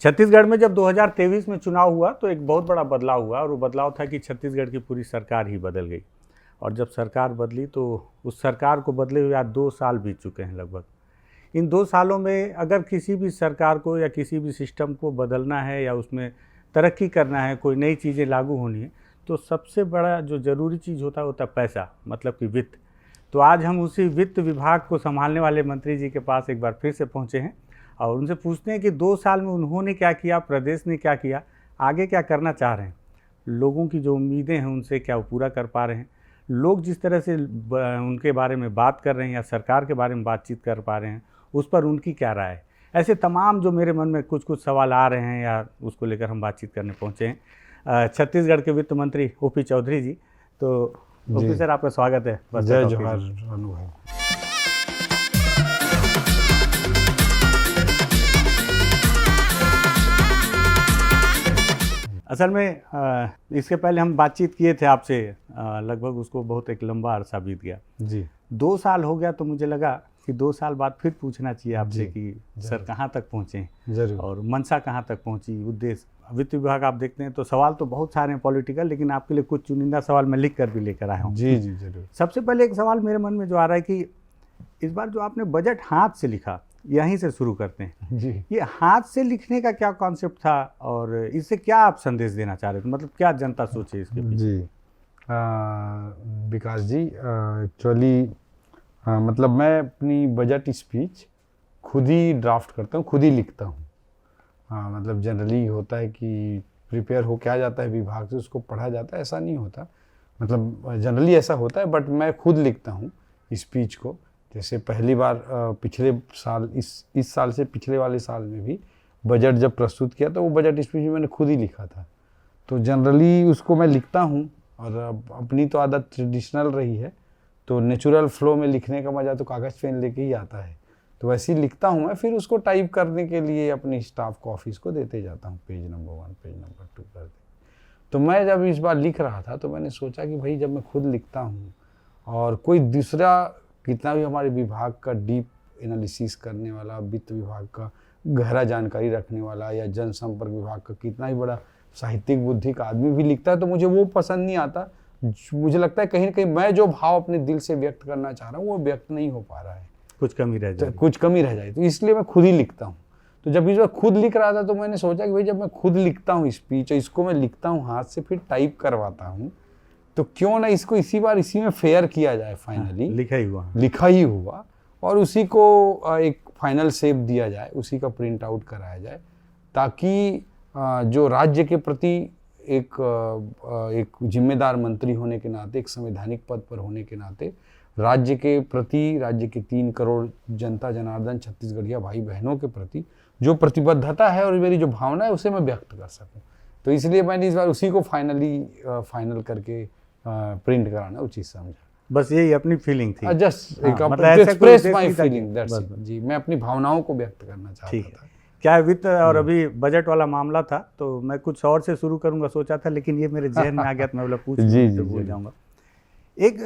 छत्तीसगढ़ में जब 2023 में चुनाव हुआ तो एक बहुत बड़ा बदलाव हुआ, और वो बदलाव था कि छत्तीसगढ़ की पूरी सरकार ही बदल गई। और जब सरकार बदली तो उस सरकार को बदले हुए आज 2 साल बीत चुके हैं लगभग। इन 2 सालों में अगर किसी भी सरकार को या किसी भी सिस्टम को बदलना है या उसमें तरक्की करना है, कोई नई चीज़ें लागू होनी है, तो सबसे बड़ा जो ज़रूरी चीज़ होता है वो होता है पैसा, मतलब कि वित्त। तो आज हम उसी वित्त विभाग को संभालने वाले मंत्री जी के पास एक बार फिर से पहुँचे हैं और उनसे पूछते हैं कि 2 साल में उन्होंने क्या किया, प्रदेश ने क्या किया, आगे क्या करना चाह रहे हैं, लोगों की जो उम्मीदें हैं उनसे क्या वो पूरा कर पा रहे हैं, लोग जिस तरह से उनके बारे में बात कर रहे हैं या सरकार के बारे में बातचीत कर पा रहे हैं, उस पर उनकी क्या राय है। ऐसे तमाम जो मेरे मन में कुछ कुछ सवाल आ रहे हैं या उसको लेकर हम बातचीत करने पहुँचे हैं। छत्तीसगढ़ के वित्त मंत्री ओपी चौधरी जी, तो ओपी सर आपका स्वागत है। जय जोहार अनु भाई। असल में इसके पहले हम बातचीत किए थे आपसे, लगभग उसको बहुत एक लंबा अरसा बीत गया जी। 2 साल हो गया, तो मुझे लगा कि 2 साल बाद फिर पूछना चाहिए आपसे कि सर कहाँ तक पहुँचे जरूर, और मंशा कहाँ तक पहुँची, उद्देश्य। वित्त विभाग आप देखते हैं तो सवाल तो बहुत सारे हैं पॉलिटिकल, लेकिन आपके लिए कुछ चुनिंदा सवाल मैं लिख कर भी लेकर आया हूँ। जी जी जरूर। सबसे पहले एक सवाल मेरे मन में जो आ रहा है कि इस बार जो आपने बजट हाथ से लिखा, यहीं से शुरू करते हैं जी। ये हाथ से लिखने का क्या कॉन्सेप्ट था और इससे क्या आप संदेश देना चाह रहे थे, मतलब क्या जनता सोचे इसके पीछे? जी विकास जी, एक्चुअली मतलब मैं अपनी बजट स्पीच खुद ही ड्राफ्ट करता हूँ, खुद ही लिखता हूँ। मतलब जनरली होता है कि प्रिपेयर हो क्या जाता है विभाग से, उसको पढ़ा जाता है, ऐसा नहीं होता। मतलब जनरली ऐसा होता है, बट मैं खुद लिखता हूँ स्पीच को। जैसे पहली बार पिछले साल, इस साल से पिछले वाले साल में भी बजट जब प्रस्तुत किया तो वो बजट स्पीच मैंने खुद ही लिखा था। तो जनरली उसको मैं लिखता हूँ, और अपनी तो आदत ट्रेडिशनल रही है, तो नेचुरल फ्लो में लिखने का मज़ा तो कागज़ पेन लेके ही आता है। तो वैसे ही लिखता हूँ मैं, फिर उसको टाइप करने के लिए अपनी स्टाफ को, ऑफिस को देते जाता हूँ, पेज नंबर 1 पेज नंबर 2 कर दे। तो मैं जब इस बार लिख रहा था तो मैंने सोचा कि भाई जब मैं खुद लिखता हूँ और कोई दूसरा कितना भी हमारे विभाग का डीप एनालिसिस करने वाला, वित्त विभाग का गहरा जानकारी रखने वाला या जनसंपर्क विभाग का कितना ही बड़ा साहित्यिक बुद्धि का आदमी भी लिखता है, तो मुझे वो पसंद नहीं आता। मुझे लगता है कहीं ना कहीं मैं जो भाव अपने दिल से व्यक्त करना चाह रहा हूँ वो व्यक्त नहीं हो पा रहा है, कुछ कमी रह जाए, तो इसलिए मैं खुद ही लिखता हूँ। तो जब इस बार खुद लिख रहा था तो मैंने सोचा कि भाई जब मैं खुद लिखता हूँ स्पीच, इसको मैं लिखता हूँ हाथ से, फिर टाइप करवाता हूँ, तो क्यों ना इसको इसी बार इसी में फेयर किया जाए। फाइनली लिखा ही हुआ और उसी को एक फाइनल शेप दिया जाए, उसी का प्रिंट आउट कराया जाए, ताकि जो राज्य के प्रति एक जिम्मेदार मंत्री होने के नाते, एक संवैधानिक पद पर होने के नाते, राज्य के प्रति, राज्य के 3 करोड़ जनता जनार्दन छत्तीसगढ़िया भाई बहनों के प्रति जो प्रतिबद्धता है और मेरी जो भावना है उसे मैं व्यक्त कर सकूं। तो इसलिए मैंने इस बार उसी को फाइनल करके प्रिंट कराना उचित समझा। बस यही अपनी फीलिंग थी, जस्ट मतलब express my feeling, that's it जी। मैं अपनी भावनाओं को व्यक्त करना चाहता था। क्या है, वित्त और अभी बजट वाला मामला था तो मैं कुछ और से शुरू करूंगा सोचा था, लेकिन ये मेरे जहन में आ गया तो मैं बोला पूछ तो भूल जाऊंगा। एक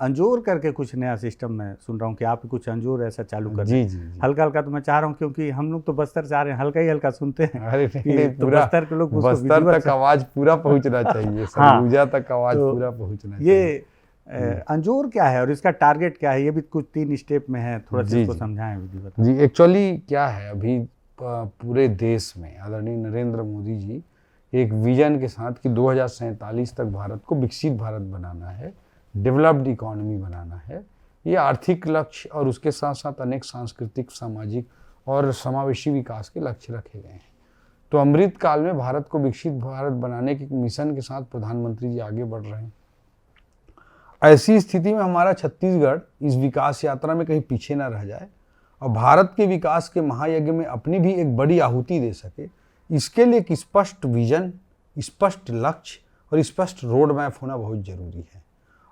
अंजोर करके कुछ नया सिस्टम मैं सुन रहा हूँ कि आप कुछ अंजोर ऐसा चालू कर जी। हल्का हल्का तो मैं चाह रहा हूँ, क्योंकि हम लोग तो बस्तर से आ रहे हैं, हल्का ही हल्का सुनते हैं। अरे तो बस्तर के लोग बस्तर तक आवाज पूरा पहुंचना चाहिए, सरगुजा तक आवाज पूरा पहुंचना चाहिए। ये अंजोर क्या है और इसका टारगेट क्या है, ये भी कुछ 3 स्टेप में है, थोड़ा सा इसको समझाएं विधि। जी, एक्चुअली क्या है, अभी पूरे देश में आदरणीय नरेंद्र मोदी जी एक विजन के साथ कि 2047 तक भारत को विकसित भारत बनाना है, डेवलप्ड इकोनॉमी बनाना है, ये आर्थिक लक्ष्य और उसके साथ साथ अनेक सांस्कृतिक, सामाजिक और समावेशी विकास के लक्ष्य रखे गए हैं। तो अमृत काल में भारत को विकसित भारत बनाने के मिशन के साथ प्रधानमंत्री जी आगे बढ़ रहे हैं। ऐसी स्थिति में हमारा छत्तीसगढ़ इस विकास यात्रा में कहीं पीछे न रह जाए और भारत के विकास के महायज्ञ में अपनी भी एक बड़ी आहुति दे सके, इसके लिए एक स्पष्ट विजन, स्पष्ट लक्ष्य और स्पष्ट रोड मैप होना बहुत जरूरी है।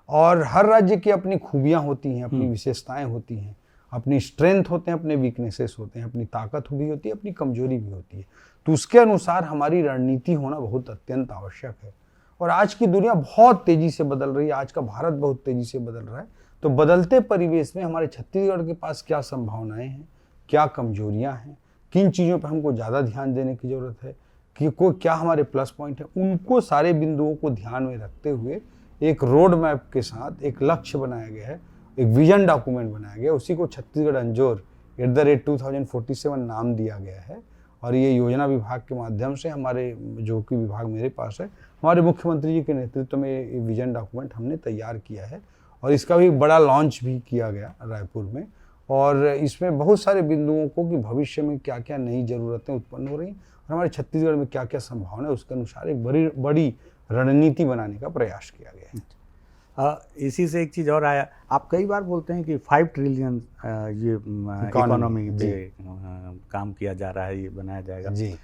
और हर राज्य की अपनी खूबियाँ होती हैं, अपनी विशेषताएं होती हैं, अपनी स्ट्रेंथ होते हैं, अपने वीकनेसेस होते हैं, अपनी ताकत भी होती है, अपनी कमजोरी भी होती है। तो उसके अनुसार हमारी रणनीति होना बहुत अत्यंत आवश्यक है। और आज की दुनिया बहुत तेजी से बदल रही है, आज का भारत बहुत तेजी से बदल रहा है। तो बदलते परिवेश में हमारे छत्तीसगढ़ के पास क्या संभावनाएं हैं, क्या कमजोरियां हैं, किन चीज़ों पर हमको ज़्यादा ध्यान देने की ज़रूरत है, कि क्या हमारे प्लस पॉइंट है, उनको सारे बिंदुओं को ध्यान में रखते हुए एक रोड मैप के साथ एक लक्ष्य बनाया गया है, एक विजन डॉक्यूमेंट बनाया गया है। उसी को छत्तीसगढ़ अंजोर @2047 नाम दिया गया है। और ये योजना विभाग के माध्यम से हमारे, जो कि विभाग मेरे पास है, हमारे मुख्यमंत्री जी के नेतृत्व में ये विजन डॉक्यूमेंट हमने तैयार किया है और इसका भी बड़ा लॉन्च भी किया गया रायपुर में। और इसमें बहुत सारे बिंदुओं को कि भविष्य में क्या क्या नई ज़रूरतें उत्पन्न हो रही और हमारे छत्तीसगढ़ में क्या क्या संभावना है, उसके अनुसार एक बड़ी रणनीति बनाने का प्रयास किया गया है। इसी से एक चीज़ और आया, आप कई बार बोलते हैं कि 5 ट्रिलियन ये इकोनॉमी पे काम किया जा रहा है, ये बनाया जाएगा जी।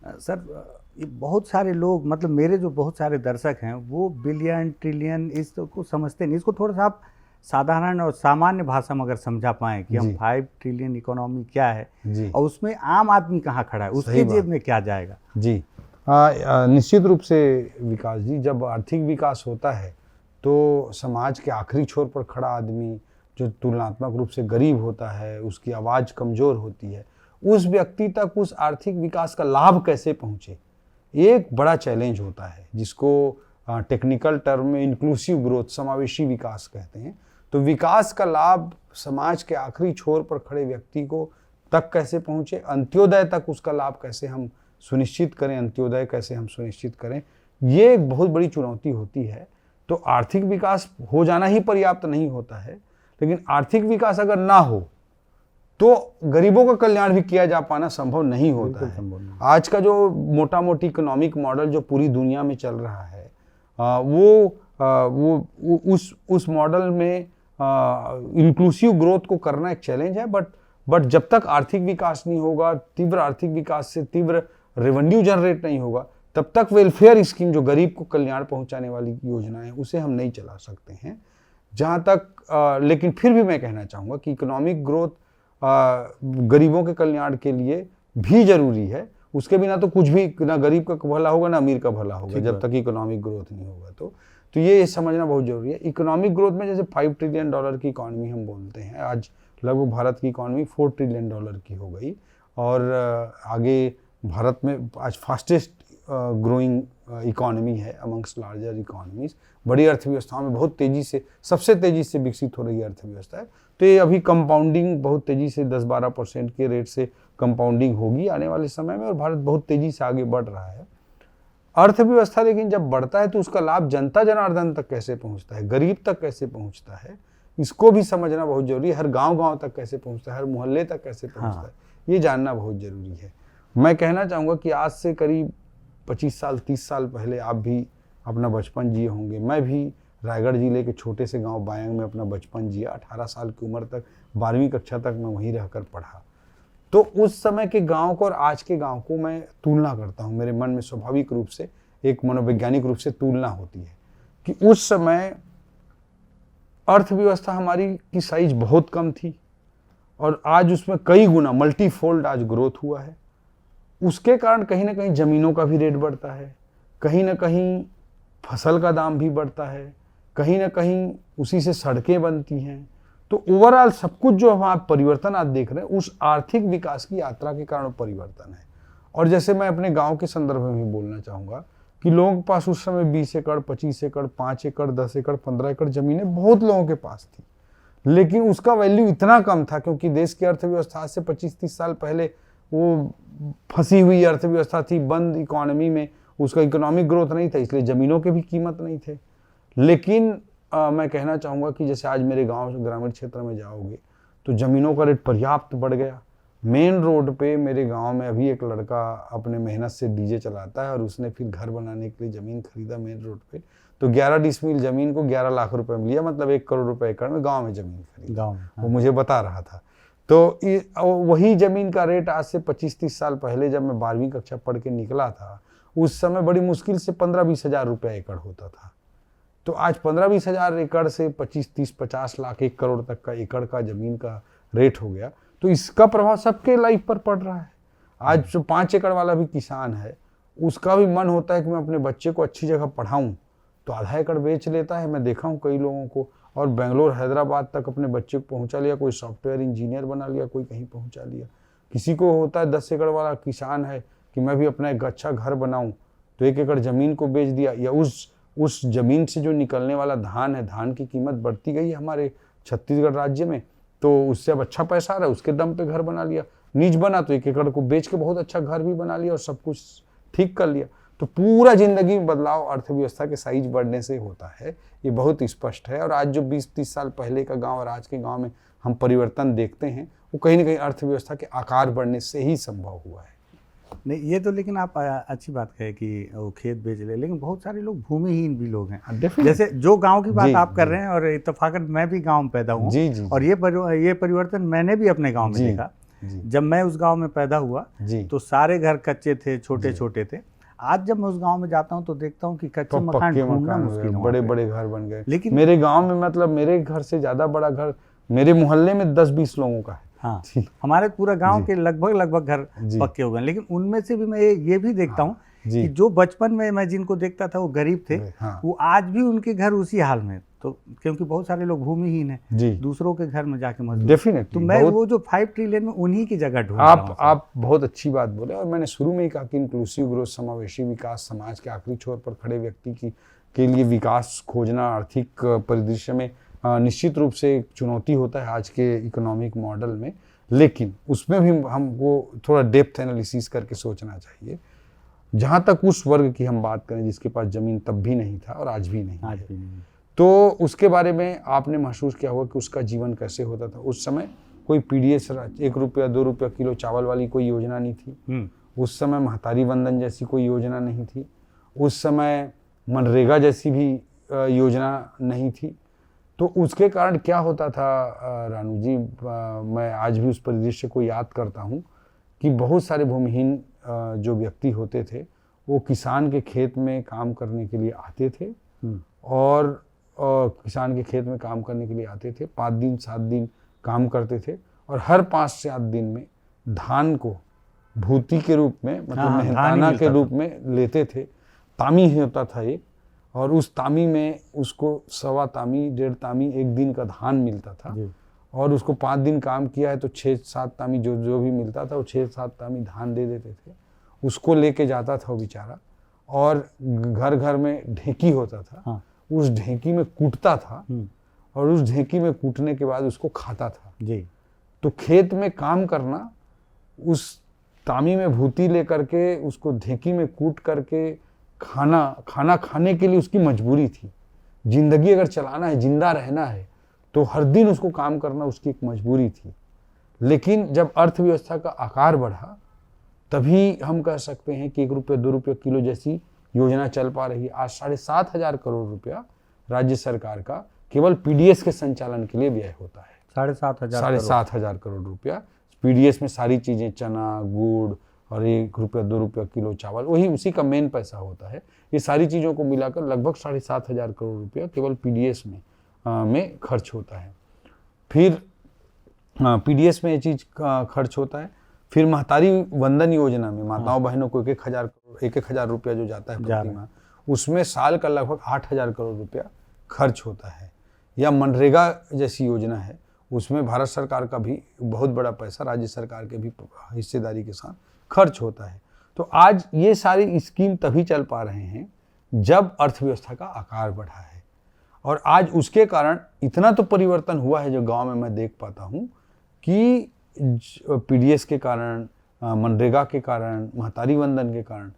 सर, ये बहुत सारे लोग, मतलब मेरे जो बहुत सारे दर्शक हैं वो बिलियन ट्रिलियन इसको समझते नहीं। इसको थोड़ा सा आप साधारण और सामान्य भाषा में अगर समझा पाएँ कि हम 5 ट्रिलियन इकोनॉमी क्या है जी। और उसमें आम आदमी कहाँ खड़ा है, उसके जेब में क्या जाएगा। जी, निश्चित रूप से विकास जी, जब आर्थिक विकास होता है तो समाज के आखिरी छोर पर खड़ा आदमी, जो तुलनात्मक रूप से गरीब होता है, उसकी आवाज़ कमज़ोर होती है, उस व्यक्ति तक उस आर्थिक विकास का लाभ कैसे पहुँचे, एक बड़ा चैलेंज होता है, जिसको टेक्निकल टर्म में इंक्लूसिव ग्रोथ, समावेशी विकास कहते हैं। तो विकास का लाभ समाज के आखिरी छोर पर खड़े व्यक्ति को तक कैसे पहुँचे, अंत्योदय तक उसका लाभ कैसे हम सुनिश्चित करें, अंत्योदय कैसे हम सुनिश्चित करें, ये एक बहुत बड़ी चुनौती होती है। तो आर्थिक विकास हो जाना ही पर्याप्त नहीं होता है, लेकिन आर्थिक विकास अगर ना हो तो गरीबों का कल्याण भी किया जा पाना संभव नहीं होता है। आज का जो मोटा मोटी इकोनॉमिक मॉडल जो पूरी दुनिया में चल रहा है, वो उस मॉडल में इंक्लूसिव ग्रोथ को करना एक चैलेंज है। बट जब तक आर्थिक विकास नहीं होगा, तीव्र आर्थिक विकास से तीव्र रेवेन्यू जनरेट नहीं होगा, तब तक वेलफेयर स्कीम, जो गरीब को कल्याण पहुंचाने वाली योजना है, उसे हम नहीं चला सकते हैं। जहाँ तक लेकिन फिर भी मैं कहना चाहूँगा कि इकोनॉमिक ग्रोथ गरीबों के कल्याण के लिए भी जरूरी है। उसके बिना तो कुछ भी, ना गरीब का भला होगा ना अमीर का भला होगा, जब तक इकोनॉमिक ग्रोथ नहीं होगा। तो ये समझना बहुत जरूरी है। इकोनॉमिक ग्रोथ में जैसे $5 ट्रिलियन की इकॉनमी हम बोलते हैं, आज लगभग भारत की इकॉनमी $4 ट्रिलियन की हो गई और आगे भारत में आज फास्टेस्ट ग्रोइंग इकॉनमी है अमंग्स लार्जर इकॉनमीज। बड़ी अर्थव्यवस्थाओं में बहुत तेज़ी से, सबसे तेज़ी से विकसित हो रही अर्थव्यवस्था है। तो ये अभी कंपाउंडिंग बहुत तेज़ी से 10-12% के रेट से कंपाउंडिंग होगी आने वाले समय में, और भारत बहुत तेज़ी से आगे बढ़ रहा है। अर्थव्यवस्था लेकिन जब बढ़ता है तो उसका लाभ जनता जनार्दन तक कैसे पहुंचता है, गरीब तक कैसे पहुंचता है, इसको भी समझना बहुत जरूरी है। हर गांव-गांव तक कैसे पहुंचता है, हर मोहल्ले तक कैसे पहुंचता है, ये जानना बहुत जरूरी है। मैं कहना चाहूँगा कि आज से करीब 25 साल 30 साल पहले आप भी अपना बचपन जिए होंगे। मैं भी रायगढ़ जिले के छोटे से गांव बायंग में अपना बचपन जिया। 18 साल की उम्र तक, 12वीं कक्षा तक मैं वहीं रहकर पढ़ा। तो उस समय के गांव को और आज के गांव को मैं तुलना करता हूं। मेरे मन में स्वाभाविक रूप से एक मनोवैज्ञानिक रूप से तुलना होती है कि उस समय अर्थव्यवस्था हमारी की साइज बहुत कम थी और आज उसमें कई गुना मल्टीफोल्ड आज ग्रोथ हुआ है। उसके कारण कहीं ना कहीं ज़मीनों का भी रेट बढ़ता है, कहीं ना कहीं फसल का दाम भी बढ़ता है, कहीं ना कहीं उसी से सड़कें बनती हैं। तो ओवरऑल सब कुछ जो हम आप परिवर्तन आज देख रहे हैं, उस आर्थिक विकास की यात्रा के कारण परिवर्तन है। और जैसे मैं अपने गांव के संदर्भ में भी बोलना चाहूँगा कि लोगों के पास उस समय 20 एकड़, 25 एकड़, 5 एकड़, 10 एकड़, 15 एकड़ ज़मीनें बहुत लोगों के पास थी, लेकिन उसका वैल्यू इतना कम था क्योंकि देश की अर्थव्यवस्था से 25-30 साल पहले वो फंसी हुई अर्थव्यवस्था थी, बंद इकोनॉमी में, उसका इकोनॉमिक ग्रोथ नहीं था, इसलिए ज़मीनों के भी कीमत नहीं थे। लेकिन मैं कहना चाहूँगा कि जैसे आज मेरे गांव ग्रामीण क्षेत्र में जाओगे तो ज़मीनों का रेट पर्याप्त बढ़ गया। मेन रोड पे मेरे गांव में अभी एक लड़का अपने मेहनत से डीजे चलाता है और उसने फिर घर बनाने के लिए ज़मीन खरीदा मेन रोड पे, तो 11 डिसमिल ज़मीन को 11 लाख रुपए में लिया, मतलब 1 करोड़ रुपए एकड़ में गाँव में ज़मीन खरीदी। गाँव में वो मुझे बता रहा था। तो वही ज़मीन का रेट आज से 25-30 साल पहले जब मैं 12वीं कक्षा पढ़ के निकला था, उस समय बड़ी मुश्किल से 15-20 हज़ार रुपये एकड़ होता था। तो आज 15-20 हज़ार एकड़ से 25-30-50 लाख 1 करोड़ तक का एकड़ का ज़मीन का रेट हो गया। तो इसका प्रभाव सबके लाइफ पर पड़ रहा है। आज जो 5 एकड़ वाला भी किसान है, उसका भी मन होता है कि मैं अपने बच्चे को अच्छी जगह पढ़ाऊँ, तो आधा एकड़ बेच लेता है। मैं देखा हूँ कई लोगों को, और बेंगलोर हैदराबाद तक अपने बच्चे को पहुँचा लिया, कोई सॉफ्टवेयर इंजीनियर बना लिया, कोई कहीं पहुँचा लिया। किसी को होता है 10 एकड़ वाला किसान है कि मैं भी अपना एक अच्छा घर बनाऊं, तो 1 एकड़ ज़मीन को बेच दिया, या उस ज़मीन से जो निकलने वाला धान है, धान की कीमत बढ़ती गई है हमारे छत्तीसगढ़ राज्य में, तो उससे अब अच्छा पैसा आ रहा है, उसके दम पे घर बना लिया। नीच बना तो 1 एकड़ को बेच के बहुत अच्छा घर भी बना लिया और सब कुछ ठीक कर लिया। तो पूरा जिंदगी में बदलाव अर्थव्यवस्था के साइज बढ़ने से होता है, ये बहुत स्पष्ट है। और आज जो 20-30 साल पहले का गांव और आज के गांव में हम परिवर्तन देखते हैं, वो कहीं ना कहीं अर्थव्यवस्था के आकार बढ़ने से ही संभव हुआ है। नहीं, ये तो लेकिन आप अच्छी बात कहे कि वो खेत बेच ले, लेकिन बहुत सारे लोग भूमिहीन भी लोग हैं। जैसे जो गांव की बात आप कर रहे हैं, और इत्तेफाकन मैं भी गांव में पैदा हुआ, और ये परिवर्तन मैंने भी अपने गांव में देखा। जब मैं उस गांव में पैदा हुआ तो सारे घर कच्चे थे, छोटे छोटे थे। आज जब मैं उस गांव में जाता हूँ तो देखता हूँ कि कच्चे मकान ढूंढना मुश्किल है, बड़े बड़े घर बन गए। लेकिन मेरे गांव में मतलब मेरे घर से ज्यादा बड़ा घर मेरे मोहल्ले में 10-20 लोगों का है। हाँ, हमारे पूरा गांव के लगभग घर पक्के हो गए। लेकिन उनमें से भी मैं ये भी देखता हूँ कि जो बचपन में मैं जिनको देखता था वो गरीब थे, वो आज भी उनके घर उसी हाल में, तो क्योंकि बहुत सारे लोग भूमिहीन हैं, दूसरों के घर में जाके मजदूर। डेफिनेटली, तो मैं वो जो 5 ट्रिलियन में उन्हीं की जगह ढूंढ रहा हूं। आप बहुत अच्छी बात बोले, और मैंने शुरू में ही कहा कि इंक्लूसिव ग्रोथ, समावेशी विकास, समाज के आखिरी छोर पर खड़े व्यक्ति के लिए विकास खोजना आर्थिक परिदृश्य में निश्चित रूप से एक चुनौती होता है आज के इकोनॉमिक मॉडल में। लेकिन उसमें भी हमको थोड़ा डेप्थ एनालिसिस करके सोचना चाहिए। जहाँ तक उस वर्ग की हम बात करें जिसके पास जमीन तब भी नहीं था और आज भी नहीं है, तो उसके बारे में आपने महसूस किया होगा कि उसका जीवन कैसे होता था। उस समय कोई पीडीएस 1 रुपया 2 रुपया किलो चावल वाली कोई योजना नहीं थी। उस समय महतारी वंदन जैसी कोई योजना नहीं थी। उस समय मनरेगा जैसी भी योजना नहीं थी। तो उसके कारण क्या होता था रानू जी, मैं आज भी उस परिदृश्य को याद करता हूँ कि बहुत सारे भूमिहीन जो व्यक्ति होते थे वो किसान के खेत में काम करने के लिए आते थे, और किसान के खेत में काम करने के लिए आते थे, 5 दिन 7 दिन काम करते थे, और हर 5-7 दिन में धान को भूति के रूप में, मतलब मेहनताना के रूप में लेते थे। तामी ही होता था एक, और उस तामी में उसको 1.25 तामी 1.5 तामी 1 दिन का धान मिलता था, और उसको 5 दिन काम किया है तो 6-7 तामी जो भी मिलता था वो 6-7 तामी धान दे देते थे। उसको लेके जाता था वो बेचारा, और घर घर में ढेंकी होता था, उस ढेंकी में कूटता था, और उस ढेंकी में कूटने के बाद उसको खाता था जी। तो खेत में काम करना, उस तामी में भूती लेकर के उसको ढेंकी में कूट करके खाना खाने के लिए उसकी मजबूरी थी। जिंदगी अगर चलाना है, जिंदा रहना है, तो हर दिन उसको काम करना उसकी एक मजबूरी थी। लेकिन जब अर्थव्यवस्था का आकार बढ़ा तभी हम कह सकते हैं कि 1 रुपया 2 रुपया किलो जैसी योजना चल पा रही है। आज 7,500 करोड़ रुपया राज्य सरकार का केवल पीडीएस के संचालन के लिए व्यय होता है। 7,500 करोड़ रुपया पीडीएस में सारी चीजें, चना, गुड़ और 1 रुपया 2 रुपया किलो चावल, वही उसी का मेन पैसा होता है। ये सारी चीज़ों को मिलाकर लगभग 7,500 करोड़ रुपया केवल पीडीएस में खर्च होता है। फिर पीडीएस में ये चीज़ खर्च होता है। फिर महतारी वंदन योजना में माताओं बहनों को 1,000 रुपया जो जाता है प्रति माह, उसमें साल का लगभग 8,000 करोड़ रुपया खर्च होता है। या मनरेगा जैसी योजना है, उसमें भारत सरकार का भी बहुत बड़ा पैसा राज्य सरकार के भी हिस्सेदारी के साथ खर्च होता है। तो आज ये सारी स्कीम तभी चल पा रहे हैं जब अर्थव्यवस्था का आकार बढ़ा है, और आज उसके कारण इतना तो परिवर्तन हुआ है जो गांव में मैं देख पाता हूँ कि पीडीएस के कारण, मनरेगा के कारण, महतारी वंदन के कारण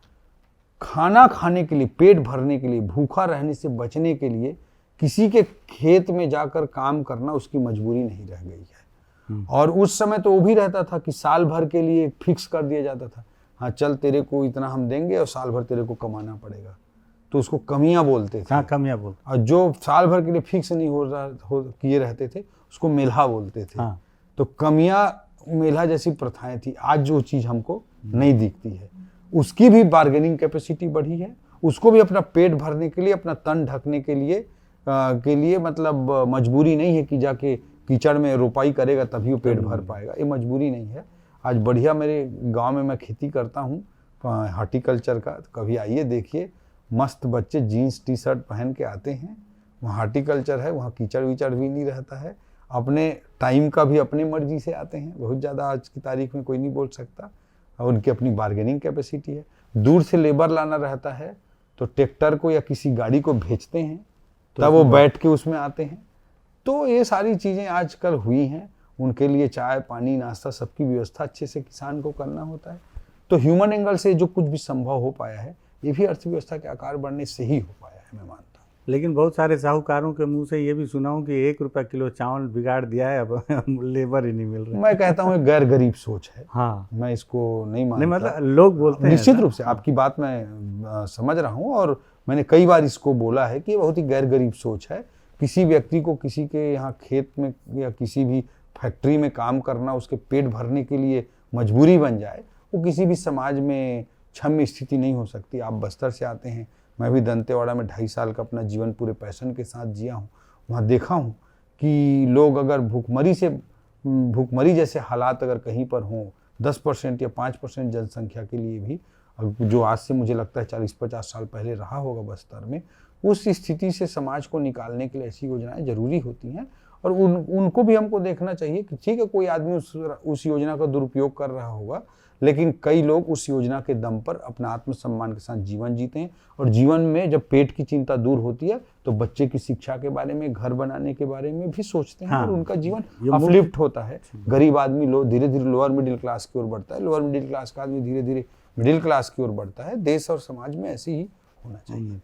खाना खाने के लिए, पेट भरने के लिए, भूखा रहने से बचने के लिए किसी के खेत में जाकर काम करना उसकी मजबूरी नहीं रह गई है। और उस समय तो वो भी रहता था कि साल भर के लिए फिक्स कर दिया जाता था, हाँ चल तेरे को इतना हम देंगे और साल भर तेरे को कमाना पड़ेगा, तो उसको कमियां बोलते थे। हाँ, कमियां बोलते। और जो साल भर के लिए फिक्स नहीं किए रहते थे उसको मेला बोलते थे। हाँ। तो कमियां मेला जैसी प्रथाएं थी। आज जो चीज़ हमको नहीं दिखती है, उसकी भी बार्गेनिंग कैपेसिटी बढ़ी है, उसको भी अपना पेट भरने के लिए, अपना तन ढकने के लिए मतलब मजबूरी नहीं है कि जाके कीचड़ में रोपाई करेगा तभी वो पेट भर पाएगा, ये मजबूरी नहीं है। आज बढ़िया मेरे गांव में मैं खेती करता हूँ हार्टिकल्चर का, तो कभी आइए देखिए, मस्त बच्चे जीन्स टी शर्ट पहन के आते हैं, वहाँ हार्टिकल्चर है, वहाँ कीचड़ वीचड़ भी नहीं रहता है, अपने टाइम का भी अपनी मर्जी से आते हैं, बहुत ज़्यादा आज की तारीख में कोई नहीं बोल सकता, और उनकी अपनी बार्गेनिंग कैपेसिटी है। दूर से लेबर लाना रहता है तो ट्रैक्टर को या किसी गाड़ी को भेजते हैं, तब वो बैठ के उसमें आते हैं। तो ये सारी चीज़ें आजकल हुई हैं। उनके लिए चाय पानी नाश्ता सबकी व्यवस्था अच्छे से किसान को करना होता है। तो ह्यूमन एंगल से जो कुछ भी संभव हो पाया है, ये भी अर्थव्यवस्था के आकार बढ़ने से ही हो पाया है, मैं मानता हूँ। लेकिन बहुत सारे साहूकारों के मुंह से ये भी सुना हूँ कि 1 रुपया किलो चावल बिगाड़ दिया है, अब लेबर ही नहीं मिल रहा। मैं कहता हूँ गैर गरीब सोच है। हाँ, मैं इसको नहीं नहीं मानता। मतलब लोग बोलते हैं निश्चित ऐसा। रूप से आपकी बात मैं समझ रहा हूँ, और मैंने कई बार इसको बोला है कि ये बहुत ही गैर गरीब सोच है। किसी व्यक्ति को किसी के यहाँ खेत में या किसी भी फैक्ट्री में काम करना उसके पेट भरने के लिए मजबूरी बन जाए, वो किसी भी समाज में क्षम्य स्थिति नहीं हो सकती। आप बस्तर से आते हैं, मैं भी दंतेवाड़ा में 2.5 साल का अपना जीवन पूरे पैशन के साथ जिया हूँ। वहाँ देखा हूँ कि लोग अगर भूखमरी जैसे हालात अगर कहीं पर हों, 10% या 5% जनसंख्या के लिए भी, जो आज से मुझे लगता है 40-50 साल पहले रहा होगा बस्तर में, उस स्थिति से समाज को निकालने के लिए ऐसी योजनाएं जरूरी होती हैं। और उनको भी हमको देखना चाहिए कि ठीक है, कोई आदमी उस योजना का दुरुपयोग कर रहा होगा, लेकिन कई लोग उस योजना के दम पर अपना आत्मसम्मान के साथ जीवन जीते हैं। और जीवन में जब पेट की चिंता दूर होती है तो बच्चे की शिक्षा के बारे में, घर बनाने के बारे में भी सोचते हैं। हाँ, और उनका जीवन अपलिफ्ट होता है। गरीब आदमी धीरे धीरे लोअर मिडिल क्लास की ओर बढ़ता है, लोअर मिडिल क्लास का आदमी धीरे धीरे मिडिल क्लास की ओर बढ़ता है। देश और समाज में ऐसे ही होना चाहिए।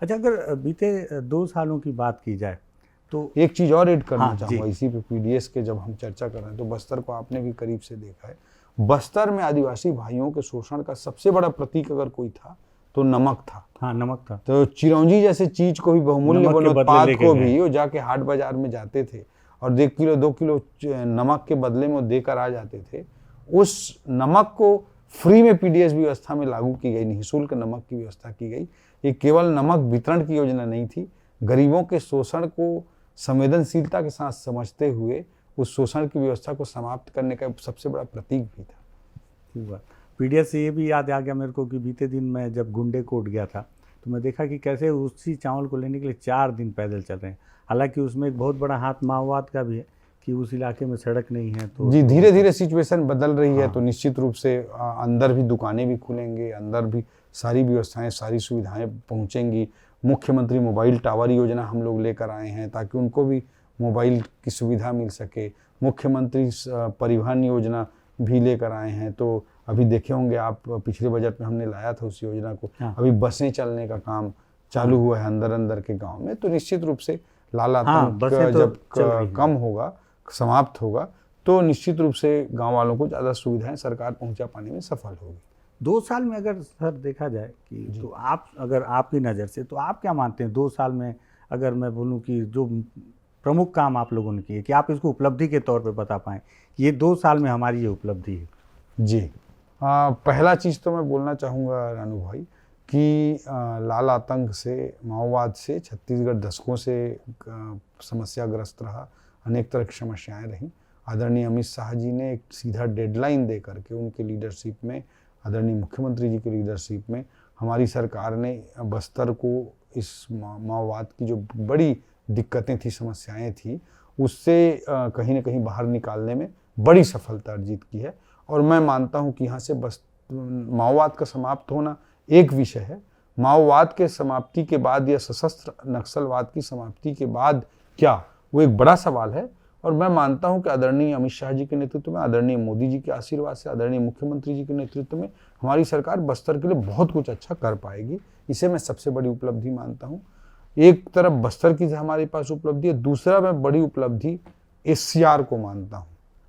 अच्छा, अगर बीते 2 सालों की बात की जाए तो एक चीज और ऐड करना चाहूँगा इसी पे, पीडीएस के जब हम चर्चा कर रहे हैं तो बस्तर को आपने भी करीब से देखा है। बस्तर में आदिवासी भाइयों के शोषण का सबसे बड़ा प्रतीक अगर कोई था तो नमक था। हाँ, नमक था। तो चिरौंजी जैसे चीज को भी, बहुमूल्य उत्पाद को भी, वो जाके हाट बाजार में जाते थे और 1 किलो 2 किलो नमक के बदले में वो देकर आ जाते थे। उस नमक को फ्री में पीडीएस व्यवस्था में लागू की गई, निःशुल्क नमक की व्यवस्था की गई। ये केवल नमक वितरण की योजना नहीं थी, गरीबों के शोषण को संवेदनशीलता के साथ समझते हुए उस शोषण की व्यवस्था को समाप्त करने का सबसे बड़ा प्रतीक भी था। पीडीएस से ये भी याद आ गया मेरे को कि बीते दिन मैं जब गुंडे कोट गया था तो मैं देखा कि कैसे उसी चावल को लेने के लिए 4 दिन पैदल चल रहे हैं। हालांकि उसमें एक बहुत बड़ा हाथ माओवाद का भी है कि उस इलाके में सड़क नहीं है। तो जी, धीरे धीरे सिचुएशन बदल रही है। तो निश्चित रूप से अंदर भी दुकानें भी खुलेंगे, अंदर भी सारी व्यवस्थाएं, सारी सुविधाएं पहुंचेंगी। मुख्यमंत्री मोबाइल टावर योजना हम लोग लेकर आए हैं ताकि उनको भी मोबाइल की सुविधा मिल सके। मुख्यमंत्री परिवहन योजना भी लेकर आए हैं। तो अभी देखे होंगे आप, पिछले बजट में हमने लाया था उस योजना को। अभी बसें चलने का काम चालू हुआ है अंदर के गांव में। तो निश्चित रूप से लाल आतंक जब कम होगा, समाप्त होगा, तो निश्चित रूप से गांव वालों को ज़्यादा सुविधाएं सरकार पहुंचा पाने में सफल होगी। 2 साल में अगर सर देखा जाए कि तो आप, अगर आपकी नज़र से, तो आप क्या मानते हैं 2 साल में, अगर मैं बोलूं कि जो प्रमुख काम आप लोगों ने किए, कि आप इसको उपलब्धि के तौर पे बता पाएँ, ये 2 साल में हमारी ये उपलब्धि है? जी, पहला चीज़ तो मैं बोलना चाहूँगा रानू भाई कि लाल आतंक से, माओवाद से छत्तीसगढ़ दशकों से समस्याग्रस्त रहा, अनेक तरह की समस्याएं रहीं। आदरणीय अमित शाह जी ने एक सीधा डेडलाइन दे करके, उनके लीडरशिप में, आदरणीय मुख्यमंत्री जी की लीडरशिप में, हमारी सरकार ने बस्तर को इस माओवाद की जो बड़ी दिक्कतें थी, समस्याएं थी, उससे कहीं न कहीं बाहर निकालने में बड़ी सफलता अर्जित की है। और मैं मानता हूं कि यहाँ से बस माओवाद का समाप्त होना एक विषय है। माओवाद के समाप्ति के बाद या सशस्त्र नक्सलवाद की समाप्ति के बाद क्या, वो एक बड़ा सवाल है। और मैं मानता हूं कि आदरणीय अमित शाह जी के नेतृत्व में, आदरणीय मोदी जी के आशीर्वाद से, आदरणीय मुख्यमंत्री जी के नेतृत्व में हमारी सरकार बस्तर के लिए बहुत कुछ अच्छा कर पाएगी। इसे मैं सबसे बड़ी उपलब्धि मानता हूँ। एक तरफ बस्तर की हमारे पास उपलब्धि है, दूसरा मैं बड़ी उपलब्धि एससीआर को मानता हूँ,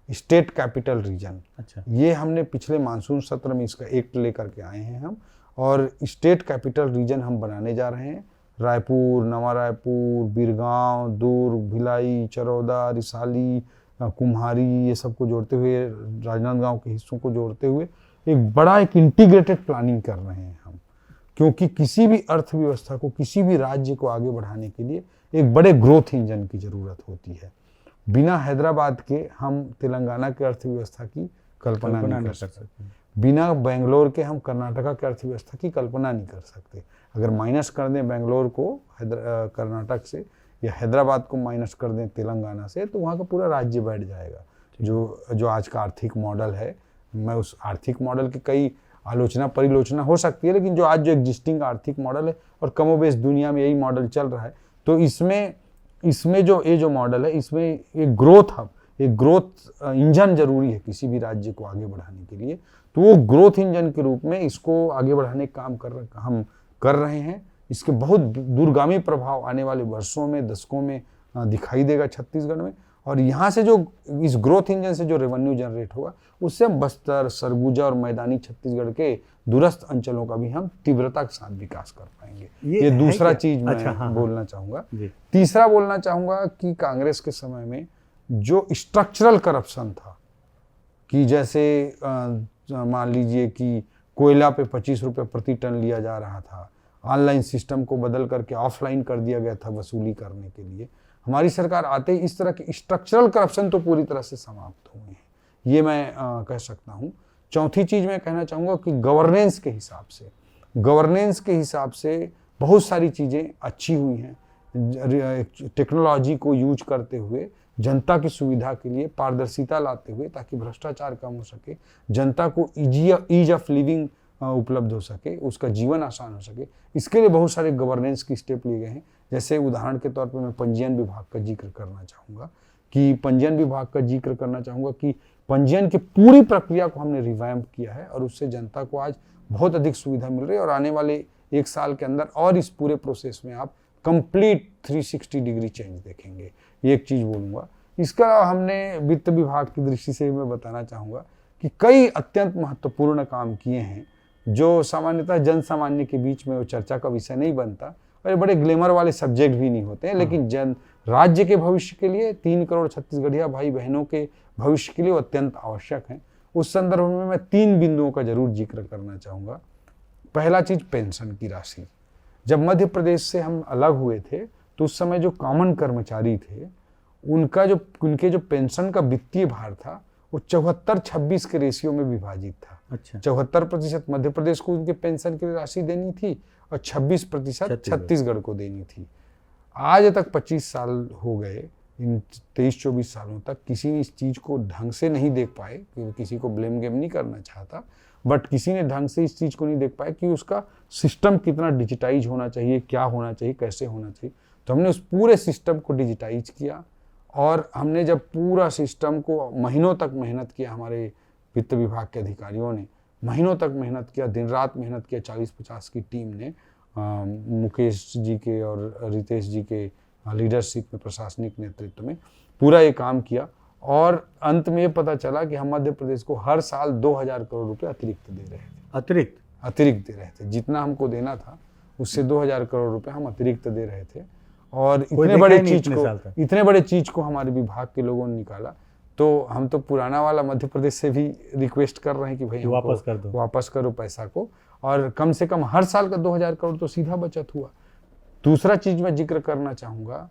स्टेट कैपिटल रीजन। अच्छा, ये हमने पिछले मानसून सत्र में इसका एक्ट लेकर के आए हैं हम, और स्टेट कैपिटल रीजन हम बनाने जा रहे हैं। रायपुर, नवा रायपुर, बिरगांव, दुर्ग, भिलाई, चरौदा, रिसाली, कुम्हारी, ये सबको जोड़ते हुए, राजनांदगांव के हिस्सों को जोड़ते हुए एक इंटीग्रेटेड प्लानिंग कर रहे हैं हम। क्योंकि किसी भी अर्थव्यवस्था को, किसी भी राज्य को आगे बढ़ाने के लिए एक बड़े ग्रोथ इंजन की जरूरत होती है। बिना हैदराबाद के हम तेलंगाना की अर्थव्यवस्था की कल्पना नहीं कर सकते। बिना बेंगलोर के हम कर्नाटका की अर्थव्यवस्था की कल्पना नहीं कर सकते। अगर माइनस कर दें बेंगलोर को कर्नाटक से, या हैदराबाद को माइनस कर दें तेलंगाना से, तो वहाँ का पूरा राज्य बैठ जाएगा। जो आज का आर्थिक मॉडल है, मैं उस आर्थिक मॉडल की कई आलोचना परिलोचना हो सकती है, लेकिन जो आज जो एग्जिस्टिंग आर्थिक मॉडल है और कमोबेश दुनिया में यही मॉडल चल रहा है, तो इसमें जो ये जो मॉडल है, इसमें एक ग्रोथ इंजन जरूरी है किसी भी राज्य को आगे बढ़ाने के लिए। तो वो ग्रोथ इंजन के रूप में इसको आगे बढ़ाने का काम हम कर रहे हैं। इसके बहुत दूरगामी प्रभाव आने वाले वर्षों में, दशकों में दिखाई देगा छत्तीसगढ़ में। और यहाँ से जो इस ग्रोथ इंजन से जो रेवेन्यू जनरेट होगा, उससे हम बस्तर, सरगुजा और मैदानी छत्तीसगढ़ के दूरस्थ अंचलों का भी हम तीव्रता के साथ विकास कर पाएंगे। ये दूसरा चीज मैं बोलना चाहूँगा। तीसरा बोलना चाहूँगा कि कांग्रेस के समय में जो स्ट्रक्चरल करप्शन था, कि जैसे मान लीजिए कि कोयला पे 25 रुपये प्रति टन लिया जा रहा था, ऑनलाइन सिस्टम को बदल करके ऑफलाइन कर दिया गया था वसूली करने के लिए। हमारी सरकार आते ही इस तरह के स्ट्रक्चरल करप्शन तो पूरी तरह से समाप्त हुए हैं, ये मैं कह सकता हूँ। चौथी चीज़ मैं कहना चाहूँगा कि गवर्नेंस के हिसाब से बहुत सारी चीज़ें अच्छी हुई हैं। टेक्नोलॉजी को यूज करते हुए जनता की सुविधा के लिए पारदर्शिता लाते हुए, ताकि भ्रष्टाचार कम हो सके, जनता को ईज ऑफ लिविंग उपलब्ध हो सके, उसका जीवन आसान हो सके, इसके लिए बहुत सारे गवर्नेंस की स्टेप लिए गए हैं। जैसे उदाहरण के तौर पे मैं पंजीयन विभाग का जिक्र करना चाहूँगा कि पंजीयन की पूरी प्रक्रिया को हमने रिवैम्प किया है और उससे जनता को आज बहुत अधिक सुविधा मिल रही है। और आने वाले 1 साल के अंदर और इस पूरे प्रोसेस में आप कंप्लीट 360 डिग्री चेंज देखेंगे, ये एक चीज़ बोलूँगा। इसके अलावा हमने वित्त विभाग की दृष्टि से मैं बताना चाहूँगा कि कई अत्यंत महत्वपूर्ण काम किए हैं, जो सामान्यतः जन सामान्य के बीच में वो चर्चा का विषय नहीं बनता और बड़े ग्लैमर वाले सब्जेक्ट भी नहीं होते हैं, लेकिन राज्य के भविष्य के लिए, 3 करोड़ छत्तीसगढ़िया भाई बहनों के भविष्य के लिए वो अत्यंत आवश्यक हैं। उस संदर्भ में मैं 3 बिंदुओं का जरूर जिक्र करना चाहूँगा। पहला चीज़ पेंशन की राशि। जब मध्य प्रदेश से हम अलग हुए थे तो उस समय जो कॉमन कर्मचारी थे, उनके जो पेंशन का वित्तीय भार था वो 74-26 के रेशियो में विभाजित था। अच्छा। 74% मध्य प्रदेश को उनके पेंशन की राशि देनी थी और 26% छत्तीसगढ़ को देनी थी। आज तक 25 साल हो गए, इन 23-24 सालों तक किसी ने इस चीज़ को ढंग से नहीं देख पाए, क्योंकि किसी को ब्लेम गेम नहीं करना चाहता, बट किसी ने ढंग से इस चीज़ को नहीं देख पाया कि उसका सिस्टम कितना डिजिटाइज होना चाहिए, क्या होना चाहिए, कैसे होना चाहिए। तो हमने उस पूरे सिस्टम को डिजिटाइज किया और हमने जब पूरा सिस्टम को महीनों तक मेहनत किया, हमारे वित्त विभाग के अधिकारियों ने महीनों तक मेहनत किया, दिन रात मेहनत किया, 40-50 की टीम ने मुकेश जी के और रितेश जी के लीडरशिप में, प्रशासनिक नेतृत्व में पूरा ये काम किया। और अंत में ये पता चला कि हम मध्य प्रदेश को हर साल 2000 करोड़ रुपए अतिरिक्त दे रहे थे। अतिरिक्त दे रहे थे, जितना हमको देना था उससे 2000 करोड़ रुपए हम अतिरिक्त दे रहे थे। और इतने बड़े चीज को हमारे विभाग के लोगों ने निकाला। तो हम तो पुराना वाला मध्य प्रदेश से भी रिक्वेस्ट कर रहे हैं कि भाई वापस करो पैसा को, और कम से कम हर साल का 2000 करोड़ तो सीधा बचत हुआ। दूसरा चीज मैं जिक्र करना चाहूँगा,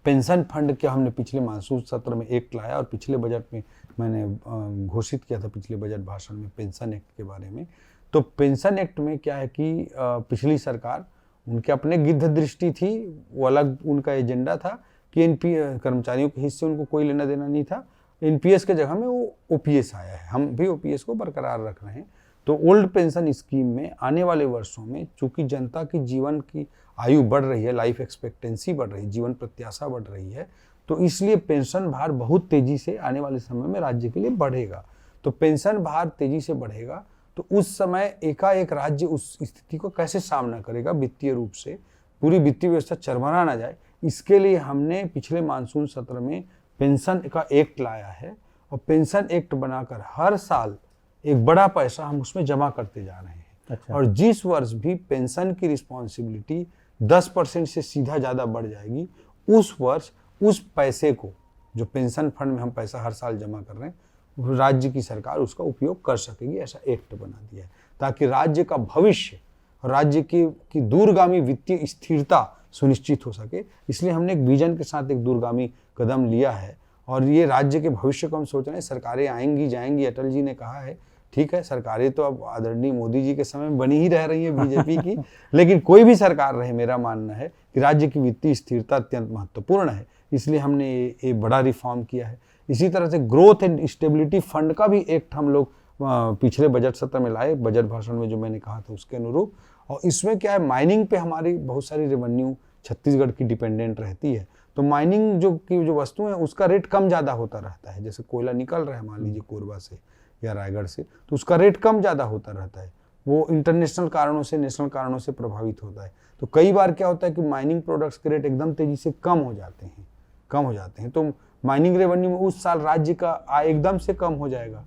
पेंशन फंड क्या हमने पिछले मानसून सत्र में एक्ट लाया और पिछले बजट में मैंने घोषित किया था, पिछले बजट भाषण में, पेंशन एक्ट के बारे में। तो पेंशन एक्ट में क्या है कि पिछली सरकार, उनके अपने गिद्ध दृष्टि थी, वो अलग उनका एजेंडा था कि कर्मचारियों के हिस्से उनको कोई लेना देना नहीं था। एनपीएस के जगह में वो ओपीएस आया है, हम भी ओपीएस को बरकरार रख रहे हैं। तो ओल्ड पेंशन स्कीम में आने वाले वर्षों में चूंकि जनता की जीवन की आयु बढ़ रही है, लाइफ एक्सपेक्टेंसी बढ़ रही है, जीवन प्रत्याशा बढ़ रही है, तो इसलिए पेंशन भार बहुत तेजी से आने वाले समय में राज्य के लिए बढ़ेगा। तो पेंशन भार तेजी से बढ़ेगा तो उस समय एकाएक राज्य उस स्थिति को कैसे सामना करेगा वित्तीय रूप से, पूरी वित्तीय व्यवस्था चरमरा ना जाए, इसके लिए हमने पिछले मानसून सत्र में पेंशन का एक्ट लाया है। और पेंशन एक्ट बनाकर हर साल एक बड़ा पैसा हम उसमें जमा करते जा रहे हैं। अच्छा। और जिस वर्ष भी पेंशन की रिस्पॉन्सिबिलिटी 10% से सीधा ज़्यादा बढ़ जाएगी, उस वर्ष उस पैसे को, जो पेंशन फंड में हम पैसा हर साल जमा कर रहे हैं, राज्य की सरकार उसका उपयोग कर सकेगी। ऐसा एक्ट बना दिया है ताकि राज्य का भविष्य और राज्य की दूरगामी वित्तीय स्थिरता सुनिश्चित हो सके। इसलिए हमने एक विजन के साथ एक दूरगामी कदम लिया है और ये राज्य के भविष्य को हम सोच रहे हैं। सरकारें आएंगी जाएंगी, अटल जी ने कहा है, ठीक है, सरकारें तो अब आदरणीय मोदी जी के समय में बनी ही रह रही है बीजेपी की, लेकिन कोई भी सरकार रहे, मेरा मानना है कि राज्य की वित्तीय स्थिरता अत्यंत महत्वपूर्ण है, इसलिए हमने ये बड़ा रिफॉर्म किया है। इसी तरह से ग्रोथ एंड स्टेबिलिटी फंड का भी एक्ट हम लोग पिछले बजट सत्र में लाए, बजट भाषण में जो मैंने कहा था उसके अनुरूप। और इसमें क्या है, माइनिंग पे हमारी बहुत सारी रेवेन्यू छत्तीसगढ़ की डिपेंडेंट रहती है, तो माइनिंग जो वस्तु है उसका रेट कम ज़्यादा होता रहता है। जैसे कोयला निकल रहा है मान लीजिए कोरबा से या रायगढ़ से, तो उसका रेट कम ज़्यादा होता रहता है, वो इंटरनेशनल कारणों से, नेशनल कारणों से प्रभावित होता है। तो कई बार क्या होता है कि माइनिंग प्रोडक्ट्स के रेट एकदम तेजी से कम हो जाते हैं, तो माइनिंग रेवेन्यू में उस साल राज्य का आय एकदम से कम हो जाएगा।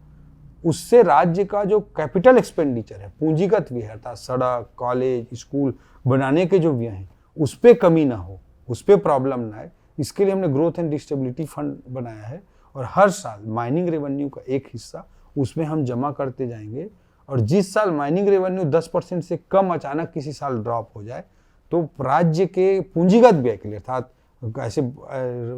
उससे राज्य का जो कैपिटल एक्सपेंडिचर है, पूंजीगत व्यय अर्थात सड़क, कॉलेज, स्कूल बनाने के जो व्यय हैं, उस पर कमी ना हो, उस पर प्रॉब्लम ना आए, इसके लिए हमने ग्रोथ एंड स्टेबिलिटी फंड बनाया है। और हर साल माइनिंग रेवेन्यू का एक हिस्सा उसमें हम जमा करते जाएंगे, और जिस साल माइनिंग रेवेन्यू 10% से कम अचानक किसी साल ड्रॉप हो जाए, तो राज्य के पूंजीगत व्यय के लिए अर्थात ऐसे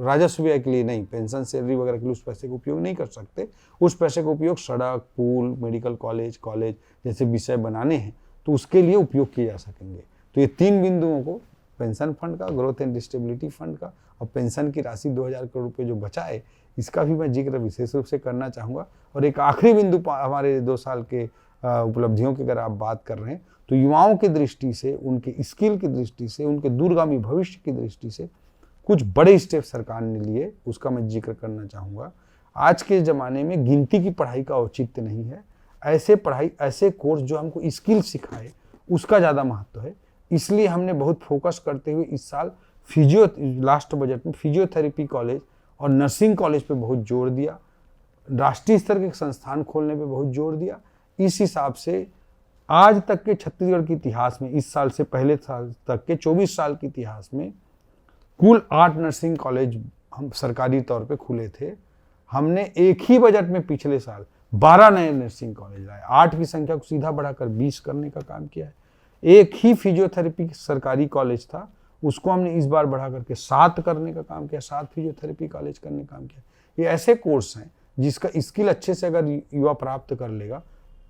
राजस्व व्यय के लिए नहीं, पेंशन सैलरी वगैरह के लिए उस पैसे का उपयोग नहीं कर सकते, उस पैसे का उपयोग सड़क, पुल, मेडिकल कॉलेज जैसे विषय बनाने हैं, तो उसके लिए उपयोग किए जा सकेंगे। तो ये 3 बिंदुओं को, पेंशन फंड का, ग्रोथ एंड स्टेबिलिटी फंड का, और पेंशन की राशि 2000 करोड़ रुपये जो बचा है, इसका भी मैं जिक्र विशेष रूप से करना चाहूँगा। और एक आखिरी बिंदु, हमारे 2 साल के उपलब्धियों की अगर आप बात कर रहे हैं, तो युवाओं की दृष्टि से, उनके स्किल की दृष्टि से, उनके दूरगामी भविष्य की दृष्टि से कुछ बड़े स्टेप सरकार ने लिए, उसका मैं जिक्र करना चाहूँगा। आज के ज़माने में गिनती की पढ़ाई का औचित्य नहीं है, ऐसे कोर्स जो हमको स्किल सिखाए उसका ज़्यादा महत्व है। इसलिए हमने बहुत फोकस करते हुए इस साल लास्ट बजट में फिजियोथेरेपी कॉलेज और नर्सिंग कॉलेज पे बहुत जोर दिया, राष्ट्रीय स्तर के संस्थान खोलने पे बहुत जोर दिया। इस हिसाब से आज तक के छत्तीसगढ़ के इतिहास में, इस साल से पहले साल तक के 24 साल के इतिहास में कुल 8 नर्सिंग कॉलेज हम सरकारी तौर पे खुले थे। हमने एक ही बजट में पिछले साल 12 नए नर्सिंग कॉलेज लाए, 8 की संख्या को सीधा बढ़ाकर 20 करने का काम किया है। एक ही फिजियोथेरेपी सरकारी कॉलेज था, उसको हमने इस बार बढ़ा करके 7 करने का काम किया, 7 फिजियोथेरेपी कॉलेज करने का काम किया। ये ऐसे कोर्स हैं जिसका स्किल अच्छे से अगर युवा प्राप्त कर लेगा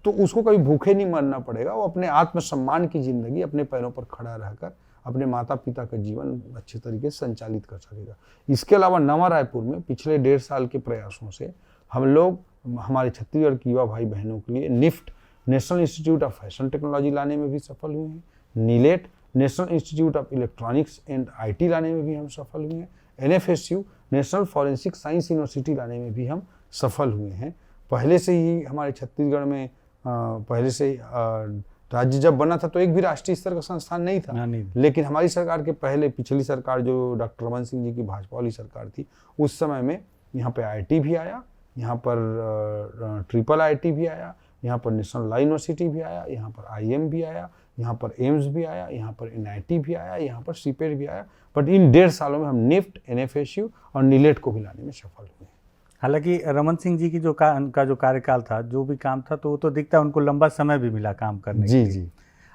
तो उसको कभी भूखे नहीं मरना पड़ेगा, वो अपने आत्मसम्मान की जिंदगी, अपने पैरों पर खड़ा रहकर अपने माता पिता का जीवन अच्छे तरीके से संचालित कर सकेगा। इसके अलावा नवा रायपुर में पिछले 1.5 साल के प्रयासों से हम लोग हमारे छत्तीसगढ़ के युवा भाई बहनों के लिए NIFT, national institute of fashion technology लाने में भी सफल हुए हैं, NIELIT, national institute of electronics and IT लाने में भी हम सफल हुए हैं, NFSU, national forensic science university लाने में भी हम सफल हुए हैं। पहले से ही हमारे छत्तीसगढ़ में राज्य जब बना था तो एक भी राष्ट्रीय स्तर का संस्थान नहीं था, लेकिन हमारी सरकार के पहले, पिछली सरकार जो डॉक्टर रमन सिंह जी की भाजपा वाली सरकार थी, उस समय में यहाँ पे IIT भी आया, यहाँ पर IIIT भी आया, यहाँ पर नेशनल लॉ यूनिवर्सिटी भी आया, यहाँ पर IIM भी आया, यहाँ पर एम्स भी आया, यहाँ पर NIT भी आया, यहाँ पर CPET भी आया। बट इन 1.5 सालों में हम निफ्ट, NFSU और नीलेट को भी लाने में सफल हुए। हालांकि रमन सिंह जी की उनका जो कार्यकाल था, जो भी काम था, तो वो तो दिखता है उनको लंबा समय भी मिला काम करने के लिए। जी।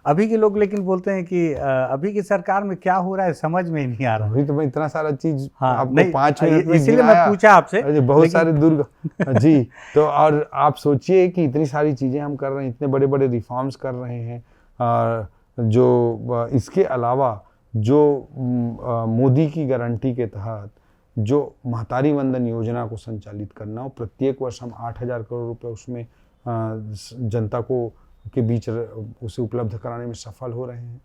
अभी के लोग लेकिन बोलते हैं कि अभी की सरकार में क्या हो रहा है समझ में ही नहीं आ रहा। अभी तो मैं इतना सारा चीज आपको 5 मिनट में इसीलिए मैं पूछा आपसे, बहुत सारे जी। तो और आप सोचिए कि इतनी सारी चीजें हम कर रहे हैं, इतने बड़े बड़े रिफॉर्म्स कर रहे हैं, जो इसके अलावा जो मोदी की गारंटी के तहत जो महतारी वंदन योजना को संचालित करना, और प्रत्येक वर्ष हम 8000 करोड़ रुपए उसमें जनता को के बीच उसे उपलब्ध कराने में सफल हो रहे हैं।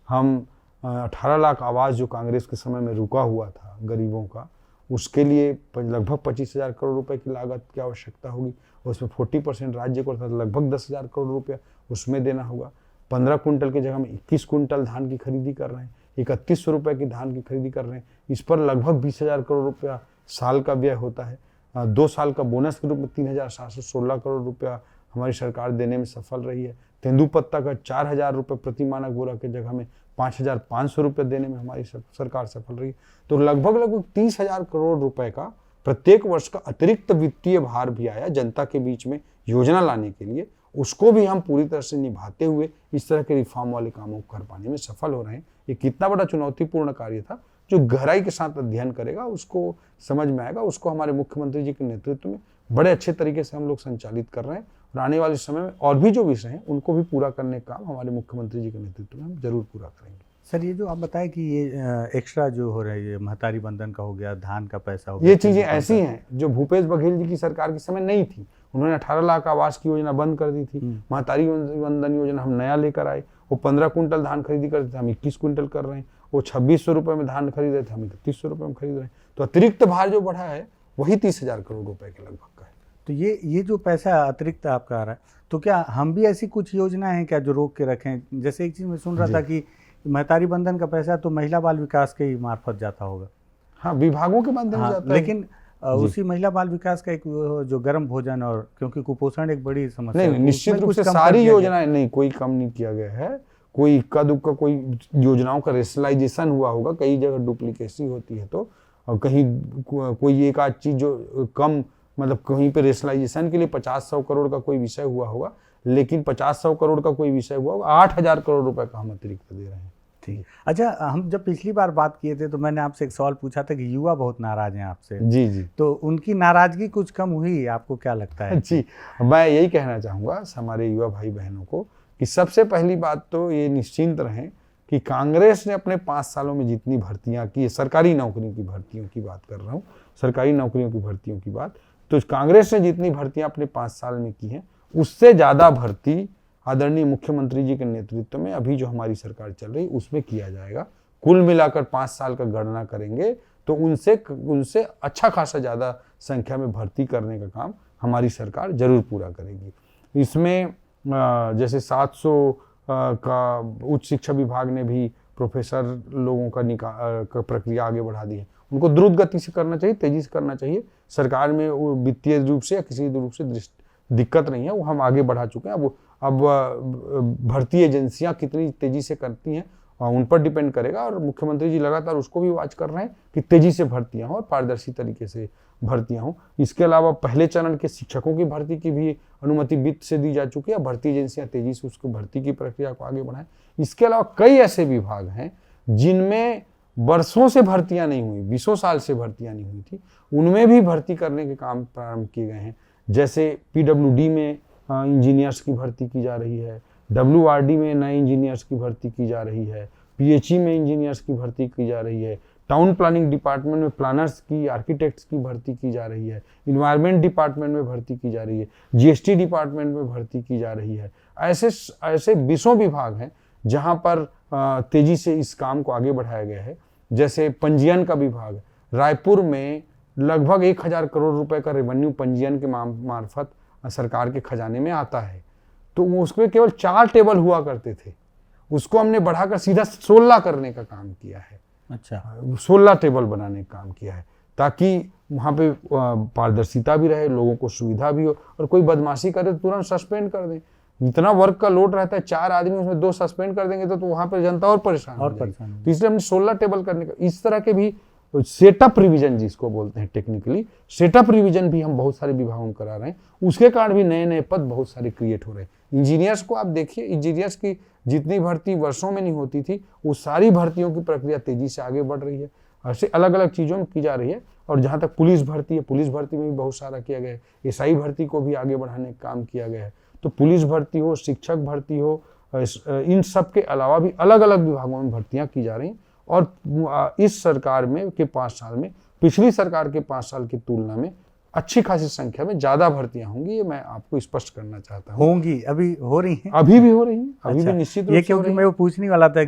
हम 18 लाख आवास जो कांग्रेस के समय में रुका हुआ था गरीबों का, उसके लिए लगभग 25,000 करोड़ रुपए की लागत की आवश्यकता होगी, और उसमें 40% राज्य को अर्थात लगभग 10,000 करोड़ रुपया उसमें देना होगा। 15 कुंटल की जगह में 21 कुंटल धान की खरीदी कर रहे हैं, 3100 रुपये की धान की खरीदी कर रहे हैं। इस पर लगभग 20,000 करोड़ रुपया साल का व्यय होता है। 2 साल का बोनस के रूप में 3,716 करोड़ रुपया हमारी सरकार देने में सफल रही है। तेंदुपत्ता का 4,000 रुपये प्रति मानक बोरा की जगह में 5,500 रुपये देने में हमारी सरकार सफल रही है। तो लगभग 30,000 करोड़ रुपए का प्रत्येक वर्ष का अतिरिक्त वित्तीय भार भी आया जनता के बीच में योजना लाने के लिए। उसको भी हम पूरी तरह से निभाते हुए इस तरह के रिफॉर्म वाले कामों को कर पाने में सफल हो रहे हैं। ये कितना बड़ा चुनौतीपूर्ण कार्य था, जो गहराई के साथ अध्ययन करेगा उसको समझ में आएगा। उसको हमारे मुख्यमंत्री जी के नेतृत्व में बड़े अच्छे तरीके से हम लोग संचालित कर रहे हैं, और आने वाले समय में और भी जो विषय हैं उनको भी पूरा करने का काम हमारे मुख्यमंत्री जी के नेतृत्व में हम जरूर पूरा करेंगे। सर, ये जो आप बताएं कि ये एक्स्ट्रा जो हो रहा है, ये महतारी बंधन का हो गया, धान का पैसा हो गया, ये चीजें ऐसी हैं जो भूपेश बघेल जी की सरकार के समय नहीं थी। उन्होंने 18 लाख आवास की योजना बंद कर दी थी। महतारी बंधन योजना हम नया लेकर आए। वो 15 कुंटल धान खरीदी करते थे, हम 21 कुंटल कर रहे हैं। वो 2600 रुपये में धान खरीद रहे थे, हम 3100 रुपये में खरीद रहे हैं। तो अतिरिक्त भार जो बढ़ा है वही 30,000 करोड़ रुपए के लगभग का है। तो ये जो पैसा अतिरिक्त आपका आ रहा है, तो क्या हम भी ऐसी कुछ योजना है क्या जो रोक के रखें? जैसे एक चीज़ मैं सुन रहा था कि महतारी बंधन का पैसा तो महिला बाल विकास के ही मार्फत जाता होगा। हाँ, विभागों के माध्यम से जाता है। लेकिन उसी महिला बाल विकास का एक जो गर्म भोजन, और क्योंकि कुपोषण एक बड़ी समस्या है, नहीं, निश्चित रूप से सारी योजनाएं नहीं, कोई कम नहीं किया गया है। कोई इक्का दुक्का कोई योजनाओं का रेशनलाइजेशन हुआ होगा, कई जगह डुप्लीकेसी होती है तो, और कहीं कोई एक आध चीज जो कम, मतलब कहीं पे रेशनलाइजेशन के लिए 50-100 करोड़ का कोई विषय हुआ होगा, लेकिन 50-100 करोड़ का कोई विषय हुआ होगा, 8,000 करोड़ रुपए का हम अतिरिक्त दे रहे हैं। ठीक। अच्छा, हम जब पिछली बार बात किए थे तो मैंने आपसे एक सवाल पूछा था कि युवा बहुत नाराज हैं आपसे। जी जी। तो उनकी नाराजगी कुछ कम हुई, आपको क्या लगता है? जी, मैं यही कहना चाहूँगा हमारे युवा भाई बहनों को कि सबसे पहली बात तो ये निश्चिंत रहें कि कांग्रेस ने अपने 5 सालों में जितनी भर्तियां की, सरकारी नौकरियों की भर्तियों की बात कर रहा हूँ, सरकारी नौकरियों की भर्तियों की बात, तो कांग्रेस ने जितनी भर्तियां अपने 5 साल में की हैं उससे ज़्यादा भर्ती आदरणीय मुख्यमंत्री जी के नेतृत्व में अभी जो हमारी सरकार चल रही उसमें किया जाएगा। कुल मिलाकर 5 साल का गणना करेंगे तो उनसे अच्छा खासा ज़्यादा संख्या में भर्ती करने का काम हमारी सरकार जरूर पूरा करेगी। इसमें जैसे 700 का उच्च शिक्षा विभाग ने भी प्रोफेसर लोगों का प्रक्रिया आगे बढ़ा दी है। उनको द्रुत गति से करना चाहिए, तेजी से करना चाहिए। सरकार में वो वित्तीय रूप से या किसी रूप से दिक्कत नहीं है, वो हम आगे बढ़ा चुके हैं। अब भर्ती एजेंसियां कितनी तेजी से करती हैं उन पर डिपेंड करेगा, और मुख्यमंत्री जी लगातार उसको भी वॉच कर रहे हैं कि तेजी से भर्तियां हों और पारदर्शी तरीके से भर्तियां हों। इसके अलावा पहले चरण के शिक्षकों की भर्ती की भी अनुमति वित्त से दी जा चुकी है। भर्ती एजेंसियां तेजी से उसको भर्ती की प्रक्रिया को आगे बढ़ाएं। इसके अलावा कई ऐसे विभाग हैं जिनमें वर्षों से भर्तियां नहीं हुई, 20 साल से भर्तियां नहीं हुई थी, उनमें भी भर्ती करने के काम प्रारंभ किए गए हैं। जैसे PWD में इंजीनियर्स की भर्ती की जा रही है, WRD में नए इंजीनियर्स की भर्ती की जा रही है, PHE में इंजीनियर्स की भर्ती की जा रही है, टाउन प्लानिंग डिपार्टमेंट में प्लानर्स की, आर्किटेक्ट्स की भर्ती की जा रही है, इन्वायरमेंट डिपार्टमेंट में भर्ती की जा रही है, GST डिपार्टमेंट में भर्ती की जा रही है। ऐसे 20 विभाग हैं जहां पर तेजी से इस काम को आगे बढ़ाया गया है। जैसे पंजीयन का विभाग, रायपुर में लगभग 1,000 करोड़ रुपए का रेवेन्यू पंजीयन के मार्फत सरकार के खजाने में आता है। तो उसमें केवल 4 टेबल हुआ करते थे, उसको हमने बढ़ाकर सीधा 16 करने का काम किया है। अच्छा, 16 टेबल बनाने का काम किया है, ताकि वहाँ पे पारदर्शिता भी रहे, लोगों को सुविधा भी हो, और कोई बदमाशी करे तो तुरंत सस्पेंड कर दें। इतना वर्क का लोड रहता है, 4 आदमी उसमें 2 सस्पेंड कर देंगे तो वहाँ पर जनता और परेशान हो जाएगी। तो इसलिए हमने 16 टेबल करने का, इस तरह के भी सेटअप रिवीजन जिसको बोलते हैं टेक्निकली, सेटअप रिवीजन भी हम बहुत सारे विभागों में करा रहे हैं। उसके कारण भी नए नए पद बहुत सारे क्रिएट हो रहे हैं। इंजीनियर्स को आप देखिए, इंजीनियर्स की जितनी भर्ती वर्षों में नहीं होती थी, वो सारी भर्तियों की प्रक्रिया तेजी से आगे बढ़ रही है। ऐसे अलग अलग चीज़ों में की जा रही है। और जहाँ तक पुलिस भर्ती है, पुलिस भर्ती में भी बहुत सारा किया गया है। SI भर्ती को भी आगे बढ़ाने का काम किया गया है। तो पुलिस भर्ती हो, शिक्षक भर्ती हो, इन सब के अलावा भी अलग अलग विभागों में भर्तियाँ की जा रही हैं। और इस सरकार में के 5 साल में पिछली सरकार के 5 साल की तुलना में अच्छी खासी संख्या में ज्यादा भर्तियां होंगी, ये मैं आपको स्पष्ट करना चाहता हूँ। होंगी, अभी हो रही हैं? अभी भी हो रही हैं, अभी अच्छा, भी निश्चित रूप ये से क्योंकि मैं वो पूछने वाला था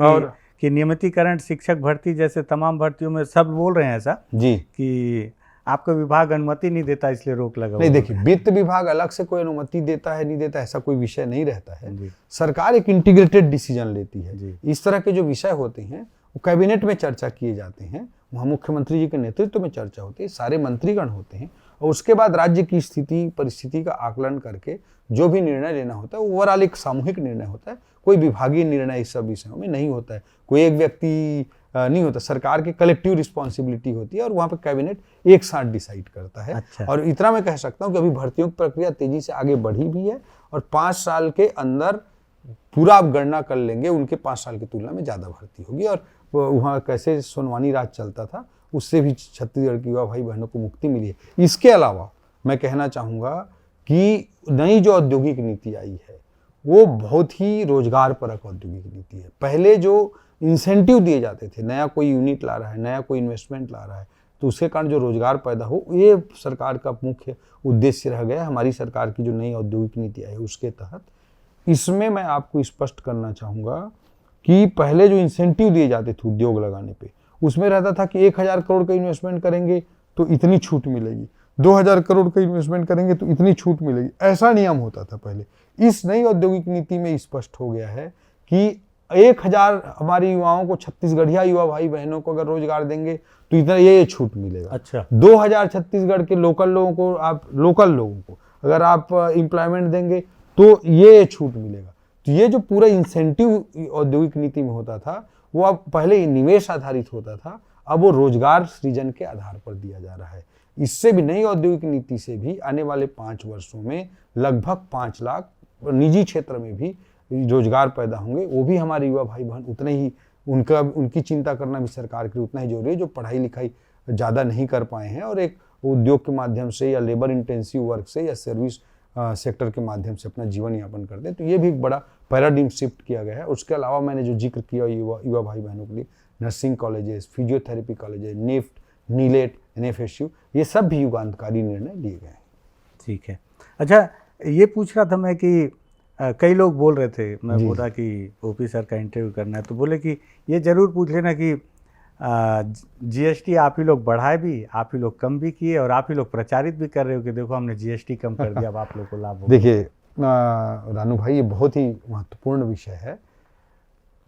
कि नियमितीकरण शिक्षक भर्ती जैसे तमाम भर्तियों में सब बोल रहे हैं ऐसा जी कि आपका विभाग अनुमति नहीं देता इसलिए रोक लगा। नहीं, देखिए, वित्त विभाग अलग से कोई अनुमति देता है नहीं देता, ऐसा कोई विषय नहीं रहता है। सरकार एक इंटीग्रेटेड डिसीजन लेती है। इस तरह के जो विषय होते हैं वो कैबिनेट में चर्चा किए जाते हैं, वहाँ मुख्यमंत्री जी के नेतृत्व में चर्चा होती है, सारे मंत्रीगण होते हैं, और उसके बाद राज्य की स्थिति परिस्थिति का आकलन करके जो भी निर्णय लेना होता है ओवरऑल एक सामूहिक निर्णय होता है। कोई विभागीय निर्णय इस सब विषयों में नहीं होता है, कोई एक व्यक्ति नहीं होता। सरकार की कलेक्टिव रिस्पॉन्सिबिलिटी होती है और वहाँ पे कैबिनेट एक साथ डिसाइड करता है। अच्छा। और इतना मैं कह सकता हूँ कि अभी भर्तियों की प्रक्रिया तेजी से आगे बढ़ी भी है, और 5 साल के अंदर पूरा आप गणना कर लेंगे, उनके 5 साल की तुलना में ज़्यादा भर्ती होगी। और वहाँ कैसे सोनवानी राज चलता था उससे भी छत्तीसगढ़ की युवा भाई बहनों को मुक्ति मिली है। इसके अलावा मैं कहना चाहूँगा कि नई जो औद्योगिक नीति आई है वो बहुत ही रोजगार परक औद्योगिक नीति है। पहले जो इंसेंटिव दिए जाते थे, नया कोई यूनिट ला रहा है, नया कोई इन्वेस्टमेंट ला रहा है, तो उसके कारण जो रोजगार पैदा हो, ये सरकार का मुख्य उद्देश्य रह गया। हमारी सरकार की जो नई औद्योगिक नीति आई है उसके तहत इसमें मैं आपको स्पष्ट करना चाहूँगा कि पहले जो इंसेंटिव दिए जाते थे उद्योग लगाने पे, उसमें रहता था कि 1000 करोड़ का इन्वेस्टमेंट करेंगे तो इतनी छूट मिलेगी, 2000 करोड़ का इन्वेस्टमेंट करेंगे तो इतनी छूट मिलेगी, ऐसा नियम होता था पहले। इस नई औद्योगिक नीति में स्पष्ट हो गया है कि 1000 हमारे युवाओं को, छत्तीसगढ़िया युवा भाई बहनों को अगर रोजगार देंगे तो इतना ये छूट मिलेगा। अच्छा। 2000 छत्तीसगढ़ के लोकल लोगों को अगर आप एम्प्लॉयमेंट देंगे तो ये छूट मिलेगा। तो ये जो पूरा इंसेंटिव औद्योगिक नीति में होता था वो अब पहले निवेश आधारित होता था, अब वो रोजगार सृजन के आधार पर दिया जा रहा है। इससे भी नई औद्योगिक नीति से भी आने वाले 5 वर्षों में लगभग 5 लाख निजी क्षेत्र में भी रोजगार पैदा होंगे। वो भी हमारे युवा भाई बहन उतने ही, उनकी चिंता करना भी सरकार के लिए उतना ही जरूरी है जो पढ़ाई लिखाई ज़्यादा नहीं कर पाए हैं और एक उद्योग के माध्यम से या लेबर इंटेंसिव वर्क से या सर्विस सेक्टर के माध्यम से अपना जीवन यापन करते हैं। तो ये भी एक बड़ा पैराडिम शिफ्ट किया गया है। उसके अलावा मैंने जो जिक्र किया युवा भाई बहनों के लिए nursing colleges, physiotherapy colleges, NIFT, NIELIT, NFSU, ये सब भी युगांतकारी निर्णय लिए गए हैं। ठीक है। अच्छा, ये पूछ रहा था मैं कि कई लोग बोल रहे थे, मैं बोला कि OP सर का इंटरव्यू करना है, तो बोले कि ये जरूर पूछ लेना कि GST आप ही लोग बढ़ाए भी, आप ही लोग कम भी किए और आप ही लोग प्रचारित भी कर रहे हो कि देखो हमने GST कम कर दिया, अब आप लोग को लाभ होगा। देखिए रानू भाई, ये बहुत ही महत्वपूर्ण विषय है।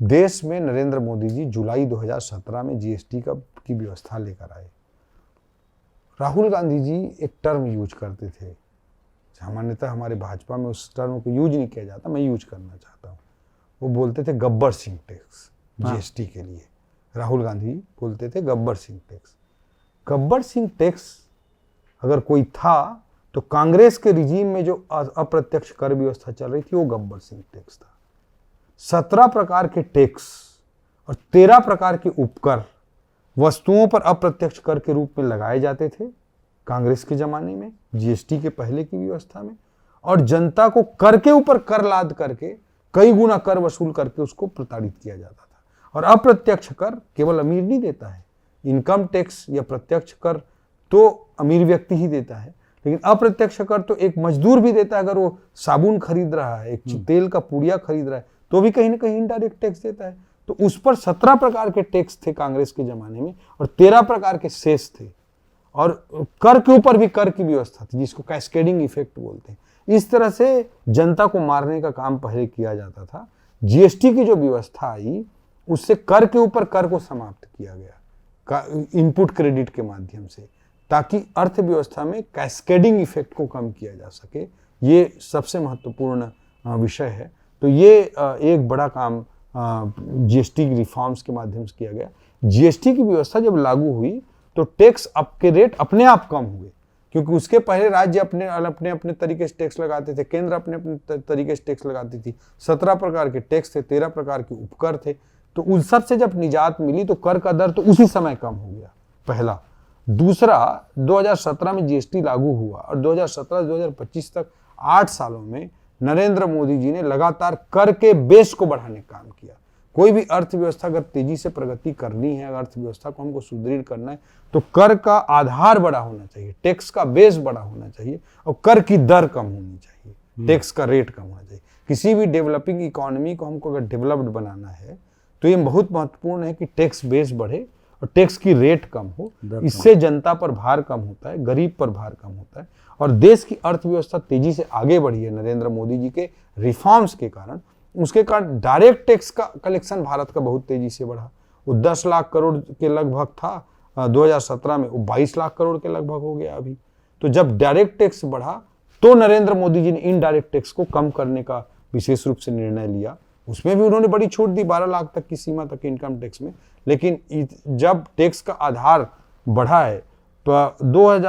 देश में नरेंद्र मोदी जी जुलाई 2017 में GST की व्यवस्था लेकर आए। राहुल गांधी जी एक टर्म यूज करते थे, सामान्यतः हमारे भाजपा में उस टर्म को यूज नहीं किया जाता, मैं यूज करना चाहता हूँ। वो बोलते थे गब्बर सिंह टैक्स GST के लिए। राहुल गांधी बोलते थे गब्बर सिंह टैक्स। गब्बर सिंह टैक्स अगर कोई था तो कांग्रेस के रिजीम में जो अप्रत्यक्ष कर व्यवस्था चल रही थी वो गब्बर सिंह टैक्स था। 17 प्रकार के टैक्स और 13 प्रकार के उपकर वस्तुओं पर अप्रत्यक्ष कर के रूप में लगाए जाते थे कांग्रेस के जमाने में, GST के पहले की व्यवस्था में, और जनता को कर के ऊपर कर लाद करके कई गुना कर वसूल करके उसको प्रताड़ित किया जाता था। और अप्रत्यक्ष कर केवल अमीर नहीं देता है, इनकम टैक्स या प्रत्यक्ष कर तो अमीर व्यक्ति ही देता है, लेकिन अप्रत्यक्ष कर तो एक मजदूर भी देता है। अगर वो साबुन खरीद रहा है, एक तेल का पुड़िया खरीद रहा है, तो भी कहीं ना कहीं इनडायरेक्ट टैक्स देता है। तो उस पर 17 प्रकार के टैक्स थे कांग्रेस के जमाने में और 13 प्रकार के सेस थे, और कर के ऊपर भी कर की व्यवस्था थी जिसको कैस्केडिंग इफेक्ट बोलते हैं। इस तरह से जनता को मारने का काम पहले किया जाता था। GST की जो व्यवस्था आई उससे कर के ऊपर कर को समाप्त किया गया इनपुट क्रेडिट के माध्यम से, ताकि अर्थव्यवस्था में कैस्केडिंग इफेक्ट को कम किया जा सके। ये सबसे महत्वपूर्ण विषय है। तो ये एक बड़ा काम GST रिफॉर्म्स के माध्यम से किया गया। GST की व्यवस्था जब लागू हुई तो टैक्स के रेट अपने आप कम हुए, क्योंकि उसके पहले राज्य अपने तरीके से टैक्स लगाते थे, केंद्र अपने तरीके से टैक्स लगाती थी। 17 प्रकार के टैक्स थे, 13 प्रकार के उपकर थे। तो उन सब से जब निजात मिली तो कर का दर तो उसी समय कम हो गया, पहला। दूसरा, 2017 में GST लागू हुआ और 2017 से 2025 तक 8 सालों में नरेंद्र मोदी जी ने लगातार कर के बेस को बढ़ाने का काम किया। कोई भी अर्थव्यवस्था अगर तेजी से प्रगति करनी है, अगर अर्थव्यवस्था को हमको सुदृढ़ करना है, तो कर का आधार बड़ा होना चाहिए, टैक्स का बेस बड़ा होना चाहिए और कर की दर कम होनी चाहिए, टैक्स का रेट कम होना चाहिए। किसी भी डेवलपिंग इकोनॉमी को हमको अगर डेवलप्ड बनाना है तो ये बहुत महत्वपूर्ण है कि टैक्स बेस बढ़े और टैक्स की रेट कम हो। इससे जनता पर भार कम होता है, गरीब पर भार कम होता है और देश की अर्थव्यवस्था तेजी से आगे बढ़ी है नरेंद्र मोदी जी के रिफॉर्म्स के कारण। उसके कारण डायरेक्ट टैक्स का कलेक्शन भारत का बहुत तेजी से बढ़ा। वो 10 लाख करोड़ के लगभग था 2017 में, वो 22 लाख करोड़ के लगभग हो गया अभी। तो जब डायरेक्ट टैक्स बढ़ा तो नरेंद्र मोदी जी ने इनडायरेक्ट टैक्स को कम करने का विशेष रूप से निर्णय लिया। उसमें भी उन्होंने बड़ी छूट दी, 12 लाख तक की सीमा तक इनकम टैक्स में। लेकिन जब टैक्स का आधार बढ़ा है तो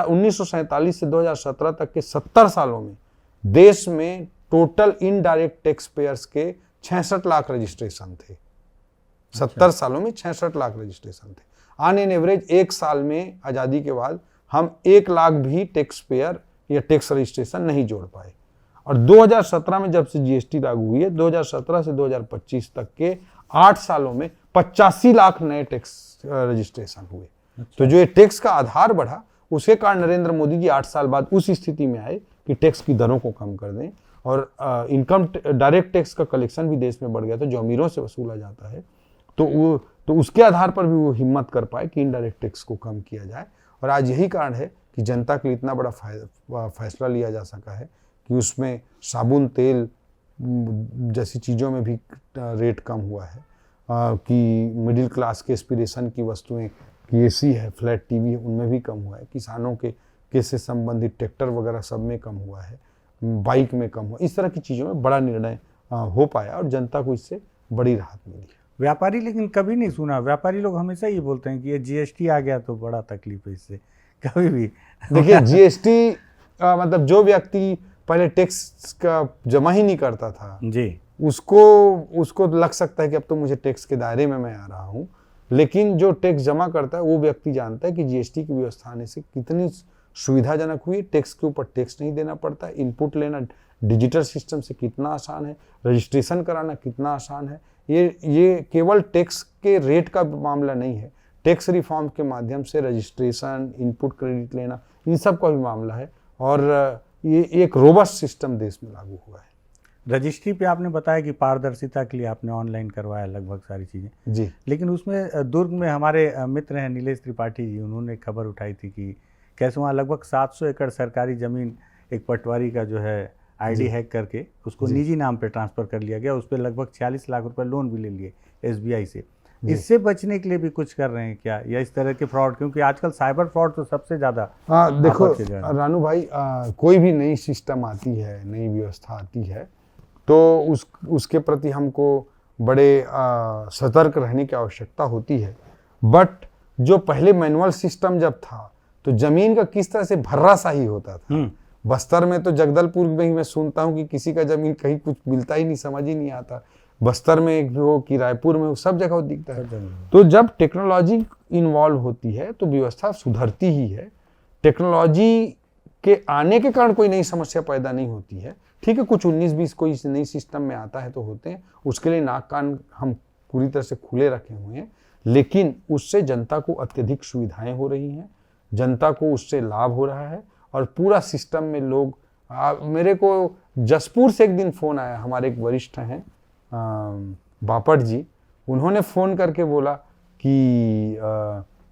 1947 से 2017 तक के 70 सालों में देश में टोटल इनडायरेक्ट टैक्स पेयर्स के 66 लाख रजिस्ट्रेशन थे। 70 सालों में 66 लाख रजिस्ट्रेशन थे। ऑन एन एवरेज एक साल में आज़ादी के बाद हम 1 लाख भी टैक्स पेयर या टैक्स रजिस्ट्रेशन नहीं जोड़ पाए। और 2017 में जब से जीएसटी लागू हुई है, 2017 से 2025 तक के 8 सालों में 85 लाख नए टैक्स रजिस्ट्रेशन हुए। तो जो ये टैक्स का आधार बढ़ा, उसके कारण नरेंद्र मोदी जी 8 साल बाद उस स्थिति में आए कि टैक्स की दरों को कम कर दें और इनकम डायरेक्ट टैक्स का कलेक्शन भी देश में बढ़ गया। तो जो अमीरों से वसूला जाता है तो उसके आधार पर भी वो हिम्मत कर पाए कि इनडायरेक्ट टैक्स को कम किया जाए। और आज यही कारण है कि जनता के लिए इतना बड़ा फैसला लिया जा सका है कि उसमें साबुन तेल जैसी चीज़ों में भी रेट कम हुआ है, कि मिडिल क्लास के एस्पिरेशन की वस्तुएं की एसी है, फ्लैट टीवी है, उनमें भी कम हुआ है, किसानों के से संबंधित ट्रैक्टर वगैरह सब में कम हुआ है, बाइक में कम हुआ। इस तरह की चीज़ों में बड़ा निर्णय हो पाया और जनता को इससे बड़ी राहत मिली। व्यापारी लेकिन कभी नहीं सुना, व्यापारी लोग हमेशा ये बोलते हैं कि ये जीएसटी आ गया तो बड़ा तकलीफ है इससे, कभी भी। देखिए जीएसटी मतलब जो व्यक्ति पहले टैक्स का जमा ही नहीं करता था जी, उसको लग सकता है कि अब तो मुझे टैक्स के दायरे में मैं आ रहा हूँ, लेकिन जो टैक्स जमा करता है वो व्यक्ति जानता है कि जीएसटी की व्यवस्था आने से कितनी सुविधाजनक हुई। टैक्स के ऊपर टैक्स नहीं देना पड़ता, इनपुट लेना डिजिटल सिस्टम से कितना आसान है, रजिस्ट्रेशन कराना कितना आसान है। ये केवल टैक्स के रेट का मामला नहीं है, टैक्स रिफॉर्म के माध्यम से रजिस्ट्रेशन, इनपुट क्रेडिट लेना, इन सब का भी मामला है। और ये एक रोबस्ट सिस्टम देश में लागू हुआ है। रजिस्ट्री पे आपने बताया कि पारदर्शिता के लिए आपने ऑनलाइन करवाया लगभग सारी चीज़ें जी, लेकिन उसमें दुर्ग में हमारे मित्र हैं नीलेश त्रिपाठी जी, उन्होंने खबर उठाई थी कि कैसे वहाँ लगभग 700 एकड़ सरकारी ज़मीन एक पटवारी का जो है आईडी हैक करके उसको निजी नाम पे ट्रांसफ़र कर लिया गया। उस पर लगभग 46 लाख रुपए लोन भी ले लिए एसबीआई से। इससे बचने के लिए भी कुछ कर रहे हैं क्या, या इस तरह के फ्रॉड, क्योंकि आजकल साइबर फ्रॉड तो सबसे ज़्यादा। देखो रानू भाई, कोई भी नई सिस्टम आती है, नई व्यवस्था आती है, तो उसके प्रति हमको बड़े सतर्क रहने की आवश्यकता होती है। बट जो पहले मैनुअल सिस्टम जब था तो जमीन का किस तरह से भर्राशाही होता था। बस्तर में तो जगदलपुर में ही मैं सुनता हूँ कि किसी का जमीन कहीं कुछ मिलता ही नहीं, समझ ही नहीं आता। बस्तर में एक हो कि रायपुर में हो, सब जगह दिखता है। तो जब टेक्नोलॉजी इन्वॉल्व होती है तो व्यवस्था सुधरती ही है। टेक्नोलॉजी के आने के कारण कोई नई समस्या पैदा नहीं होती है। ठीक है, कुछ 19-20 कोई नई सिस्टम में आता है तो होते हैं, उसके लिए नाक कान हम पूरी तरह से खुले रखे हुए हैं, लेकिन उससे जनता को अत्यधिक सुविधाएं हो रही हैं, जनता को उससे लाभ हो रहा है। और पूरा सिस्टम में लोग मेरे को जसपुर से एक दिन फ़ोन आया, हमारे एक वरिष्ठ हैं बापट जी, उन्होंने फ़ोन करके बोला कि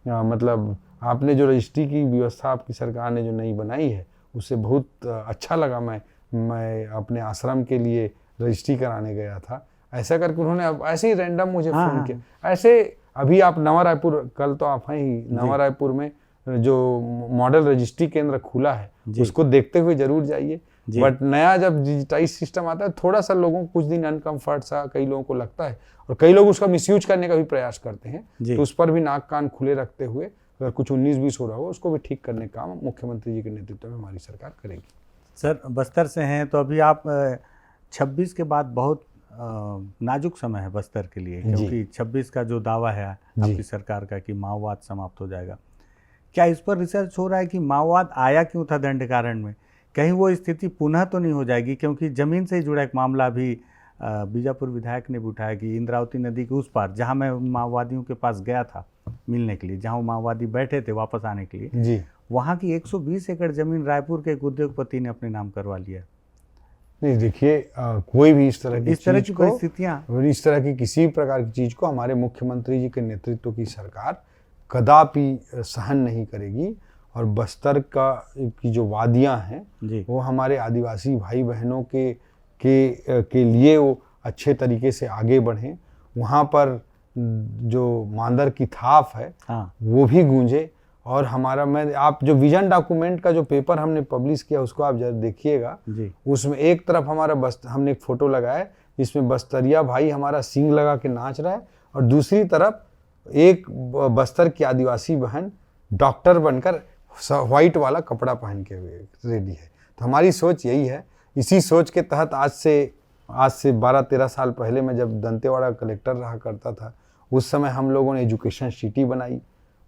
मतलब आपने जो रजिस्ट्री की व्यवस्था आपकी सरकार ने जो नई बनाई है उससे बहुत अच्छा लगा, मैं अपने आश्रम के लिए रजिस्ट्री कराने गया था। ऐसा करके उन्होंने ऐसे ही रैंडम मुझे फ़ोन किया। ऐसे अभी आप नवा रायपुर, कल तो आप हैं ही, नवा रायपुर में जो मॉडल रजिस्ट्री केंद्र खुला है उसको देखते हुए जरूर जाइए। बट नया जब डिजिटाइज सिस्टम आता है थोड़ा सा लोगों को कुछ दिन अनकंफर्ट सा कई लोगों को लगता है, और कई लोग उसका मिसयूज करने का भी प्रयास करते हैं। तो उस पर भी नाक कान खुले रखते हुए अगर कुछ 19-20 हो रहा हो उसको भी ठीक करने का काम मुख्यमंत्री जी के नेतृत्व में हमारी सरकार करेगी। सर बस्तर से हैं तो अभी आप 26 के बाद बहुत नाजुक समय है बस्तर के लिए, क्योंकि 26 का जो दावा है आपकी सरकार का कि माओवाद समाप्त हो जाएगा, क्या इस पर रिसर्च हो रहा है कि माओवाद आया क्यों था दंडकारण्य में? कहीं वो स्थिति पुनः तो नहीं हो जाएगी? क्योंकि ज़मीन से जुड़ा एक मामला भी बीजापुर विधायक ने भी उठाया कि इंद्रावती नदी के उस पार, जहां मैं माओवादियों के पास गया था मिलने के लिए, जहां माओवादी बैठे थे वापस आने के लिए जी, वहाँ की 120 एकड़ ज़मीन रायपुर के एक उद्योगपति ने अपने नाम करवा लिया। नहीं देखिए, कोई भी इस तरह की परिस्थितियाँ, इस तरह की किसी भी प्रकार की चीज़ को हमारे मुख्यमंत्री जी के नेतृत्व की सरकार कदापि सहन नहीं करेगी। और बस्तर की जो वादियां हैं वो हमारे आदिवासी भाई बहनों के लिए वो अच्छे तरीके से आगे बढ़ें, वहाँ पर जो मांदर की थाप है वो भी गूंजे। और आप जो विजन डॉक्यूमेंट का जो पेपर हमने पब्लिश किया उसको आप जरा देखिएगा। उसमें एक तरफ हमने एक फोटो लगाया जिसमें बस्तरिया भाई हमारा सींग लगा के नाच रहा है, और दूसरी तरफ एक बस्तर की आदिवासी बहन डॉक्टर बनकर व्हाइट वाला कपड़ा पहन के रेडी है। तो हमारी सोच यही है। इसी सोच के तहत आज से 12-13 साल पहले मैं जब दंतेवाड़ा कलेक्टर रहा करता था, उस समय हम लोगों ने एजुकेशन सिटी बनाई।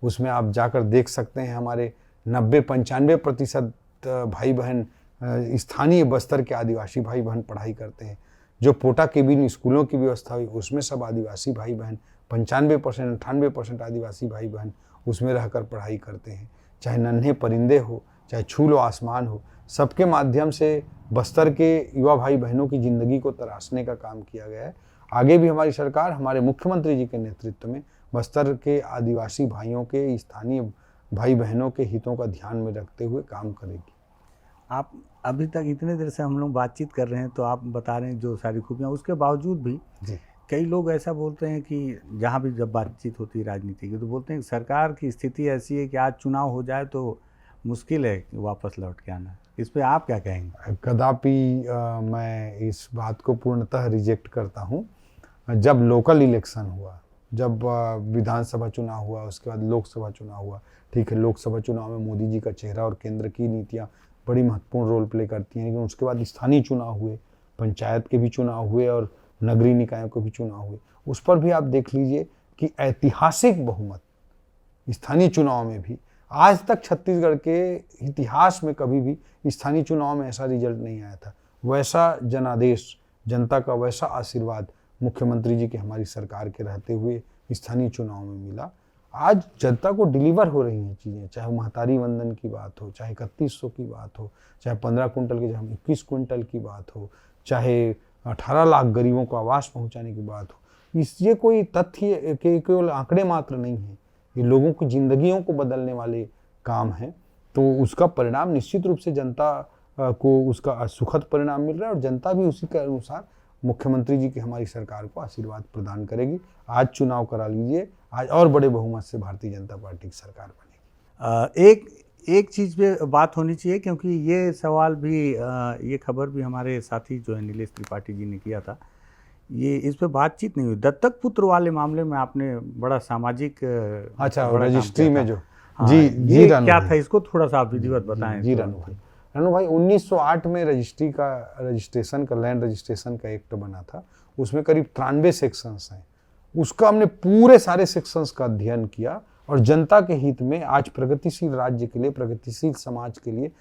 उसमें आप जाकर देख सकते हैं हमारे 90-95% भाई बहन, स्थानीय बस्तर के आदिवासी भाई बहन पढ़ाई करते हैं। जो पोटा के भी स्कूलों की व्यवस्था हुई उसमें सब आदिवासी भाई बहन 95% 98% आदिवासी भाई बहन उसमें रहकर पढ़ाई करते हैं। चाहे नन्हे परिंदे हो, चाहे छू लो आसमान हो, सबके माध्यम से बस्तर के युवा भाई बहनों की ज़िंदगी को तराशने का काम किया गया है। आगे भी हमारी सरकार हमारे मुख्यमंत्री जी के नेतृत्व में बस्तर के आदिवासी भाइयों के, स्थानीय भाई बहनों के हितों का ध्यान में रखते हुए काम करेगी। आप अभी तक इतने देर से हम लोग बातचीत कर रहे हैं तो आप बता रहे हैं जो सारी खूबियाँ, उसके बावजूद भी जी, कई लोग ऐसा बोलते हैं कि जहाँ भी जब बातचीत होती है राजनीति की तो बोलते हैं कि सरकार की स्थिति ऐसी है कि आज चुनाव हो जाए तो मुश्किल है वापस लौट के आना। इस पे आप क्या कहेंगे? कदापि मैं इस बात को पूर्णतः रिजेक्ट करता हूँ। जब लोकल इलेक्शन हुआ, जब विधानसभा चुनाव हुआ, उसके बाद लोकसभा चुनाव हुआ, ठीक है, लोकसभा चुनाव में मोदी जी का चेहरा और केंद्र की नीतियाँ बड़ी महत्वपूर्ण रोल प्ले करती हैं, लेकिन उसके बाद स्थानीय चुनाव हुए, पंचायत के भी चुनाव हुए और नगरीय निकायों के भी चुनाव हुए। उस पर भी आप देख लीजिए कि ऐतिहासिक बहुमत स्थानीय चुनाव में भी, आज तक छत्तीसगढ़ के इतिहास में कभी भी स्थानीय चुनाव में ऐसा रिजल्ट नहीं आया था। वैसा जनादेश, जनता का वैसा आशीर्वाद मुख्यमंत्री जी के, हमारी सरकार के रहते हुए स्थानीय चुनाव में मिला। आज जनता को डिलीवर हो रही हैं चीज़ें, चाहे महतारी वंदन की बात हो, चाहे 3100 की बात हो, चाहे 15 कुंटल के जहाँ 21 कुंटल की बात हो, चाहे 18 लाख गरीबों को आवास पहुँचाने की बात हो। ये कोई तथ्य के केवल आंकड़े मात्र नहीं हैं, ये लोगों की जिंदगियों को बदलने वाले काम हैं। तो उसका परिणाम निश्चित रूप से जनता को उसका सुखद परिणाम मिल रहा है और जनता भी उसी के अनुसार मुख्यमंत्री जी की, हमारी सरकार को आशीर्वाद प्रदान करेगी। आज चुनाव करा लीजिए, आज और बड़े बहुमत से भारतीय जनता पार्टी की सरकार बनेगी। एक चीज़ पे बात होनी चाहिए, क्योंकि ये सवाल भी ये खबर भी हमारे साथी जो है नीलेश त्रिपाठी जी ने किया था, ये इस पे बातचीत नहीं हुई। दत्तक पुत्र वाले मामले में आपने बड़ा सामाजिक अच्छा, बड़ा काम रजिस्ट्री किया में था। जो हाँ, जी ये रानू क्या भाई। था, इसको थोड़ा सा आप विधिवत बताएं। जी रानू भाई 1908 में रजिस्ट्रेशन का, लैंड रजिस्ट्रेशन का एक्ट बना था। उसमें करीब 93 सेक्शंस हैं। उसका हमने पूरे सारे सेक्शंस का अध्ययन किया और जनता के हित में आज प्रगतिशील राज्य के लिए, प्रगतिशील समाज के लिए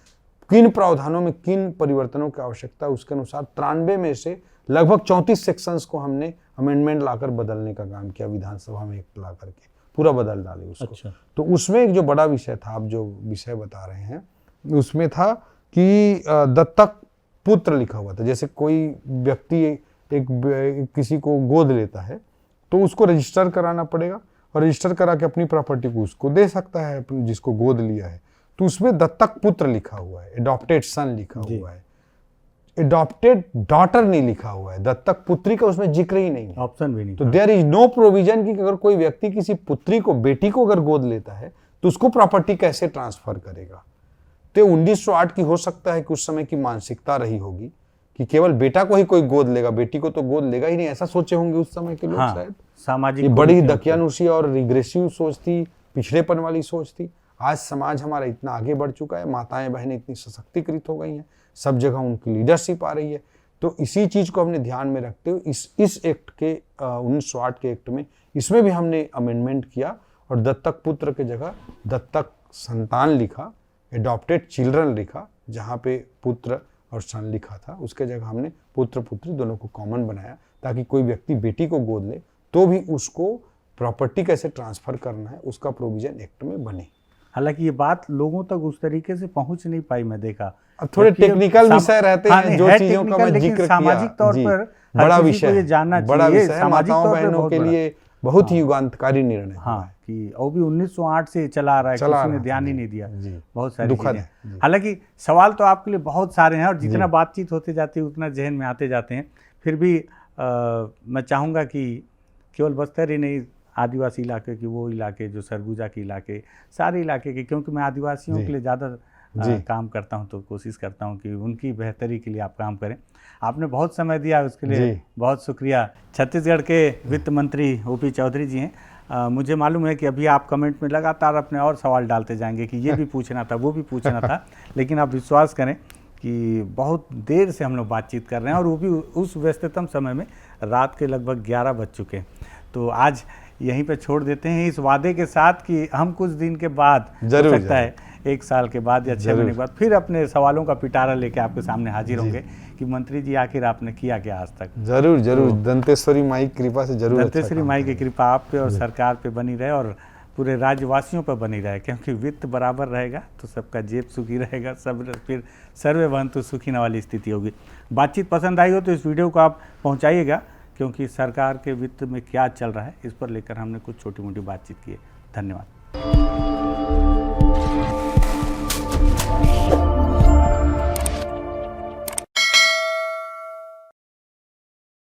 किन प्रावधानों में किन परिवर्तनों की आवश्यकता है, उसके अनुसार 93 में से लगभग 34 सेक्शंस को हमने अमेंडमेंट लाकर बदलने का काम किया। विधानसभा में एक्ट ला करके पूरा बदल डाले उसको। अच्छा। तो उसमें एक जो बड़ा विषय था, आप जो विषय बता रहे हैं, उसमें था कि दत्तक पुत्र लिखा हुआ था। जैसे कोई व्यक्ति एक किसी को गोद लेता है तो उसको रजिस्टर कराना पड़ेगा और रजिस्टर करा के अपनी प्रॉपर्टी को उसको दे सकता है जिसको गोद लिया है। तो उसमें दत्तक पुत्र लिखा हुआ है, एडॉप्टेड सन लिखा हुआ है, एडॉप्टेड डॉटर नहीं लिखा हुआ है, दत्तक पुत्री का उसमें जिक्र ही नहीं है, ऑप्शन भी नहीं। तो देयर इज नो प्रोविजन कि अगर कोई व्यक्ति किसी पुत्री को, बेटी को अगर गोद लेता है तो उसको प्रॉपर्टी कैसे ट्रांसफर करेगा। तो 1908 की हो सकता है कि उस समय की मानसिकता रही होगी कि केवल बेटा को ही कोई गोद लेगा, बेटी को तो गोद लेगा ही नहीं, ऐसा सोचे होंगे उस समय के लोग। हाँ, शायद सामाजिक ये बड़ी दकियानुसी और रिग्रेसिव सोच थी, पिछड़ेपन वाली सोच थी। आज समाज हमारा इतना आगे बढ़ चुका है, माताएं बहनें इतनी सशक्तिकृत हो गई हैं, सब जगह उनकी लीडरशिप आ रही है। तो इसी चीज को हमने ध्यान में रखते हुए इस एक्ट के 1908 के एक्ट में इसमें भी हमने अमेंडमेंट किया और दत्तक पुत्र के जगह दत्तक संतान लिखा, एडॉप्टेड चिल्ड्रन लिखा। जहाँ पे पुत्र और सन लिखा था उसके जगह हमने पुत्र पुत्री दोनों को कॉमन बनाया, ताकि कोई व्यक्ति बेटी को गोद ले तो भी उसको प्रॉपर्टी कैसे ट्रांसफर करना है उसका प्रोविजन एक्ट में बने। हालांकि ये बात लोगों तक उस तरीके से पहुंच नहीं पाई, मैं देखा। अब थोड़े टेक्निकल विषय रहते हैं, जो चीजों का मैं जिक्र किया, सामाजिक तौर पर बड़ा विषय ये जानना बड़ा चाहिए, विषय है, माताओं बहनों के लिए बहुत ही युगांतकारी निर्णय। हाँ, कि और भी 1908 से चला आ रहा है, किसी ने ध्यान ही नहीं दिया। बहुत सारी चीजें। हालांकि सवाल तो आपके लिए बहुत सारे हैं और जितना बातचीत होते जाती है उतना जहन में आते जाते हैं। फिर भी मैं चाहूँगा कि केवल बस्तर ही नहीं, आदिवासी इलाके के वो इलाके जो सरगुजा के इलाके, सारे इलाके के, क्योंकि मैं आदिवासियों के लिए ज़्यादा काम करता हूं तो कोशिश करता हूं कि उनकी बेहतरी के लिए आप काम करें। आपने बहुत समय दिया, उसके लिए बहुत शुक्रिया। छत्तीसगढ़ के वित्त मंत्री ओपी चौधरी जी हैं। मुझे मालूम है कि अभी आप कमेंट में लगातार अपने और सवाल डालते जाएंगे कि ये भी पूछना था, वो भी पूछना था, लेकिन आप विश्वास करें कि बहुत देर से हम लोग बातचीत कर रहे हैं और वो भी उस व्यस्ततम समय में, रात के लगभग 11 बज चुके हैं। तो आज यहीं पे छोड़ देते हैं इस वादे के साथ कि हम कुछ दिन के बाद हो सकता है 1 साल के बाद या 6 महीने के बाद फिर अपने सवालों का पिटारा लेके आपके सामने हाजिर होंगे कि मंत्री जी आखिर आपने किया क्या आज तक। जरूर जरूर, दंतेश्वरी माई की कृपा से जरूर। दंतेश्वरी माई की कृपा आप पे और सरकार पे बनी रहे और पूरे राज्यवासियों पर बनी रहे, क्योंकि वित्त बराबर रहेगा तो सबका जेब सुखी रहेगा, सब फिर सर्वे भवन्तु सुखिनः वाली स्थिति होगी। बातचीत पसंद आई हो तो इस वीडियो को आप पहुंचाइएगा, क्योंकि सरकार के वित्त में क्या चल रहा है इस पर लेकर हमने कुछ छोटी मोटी बातचीत की है। धन्यवाद।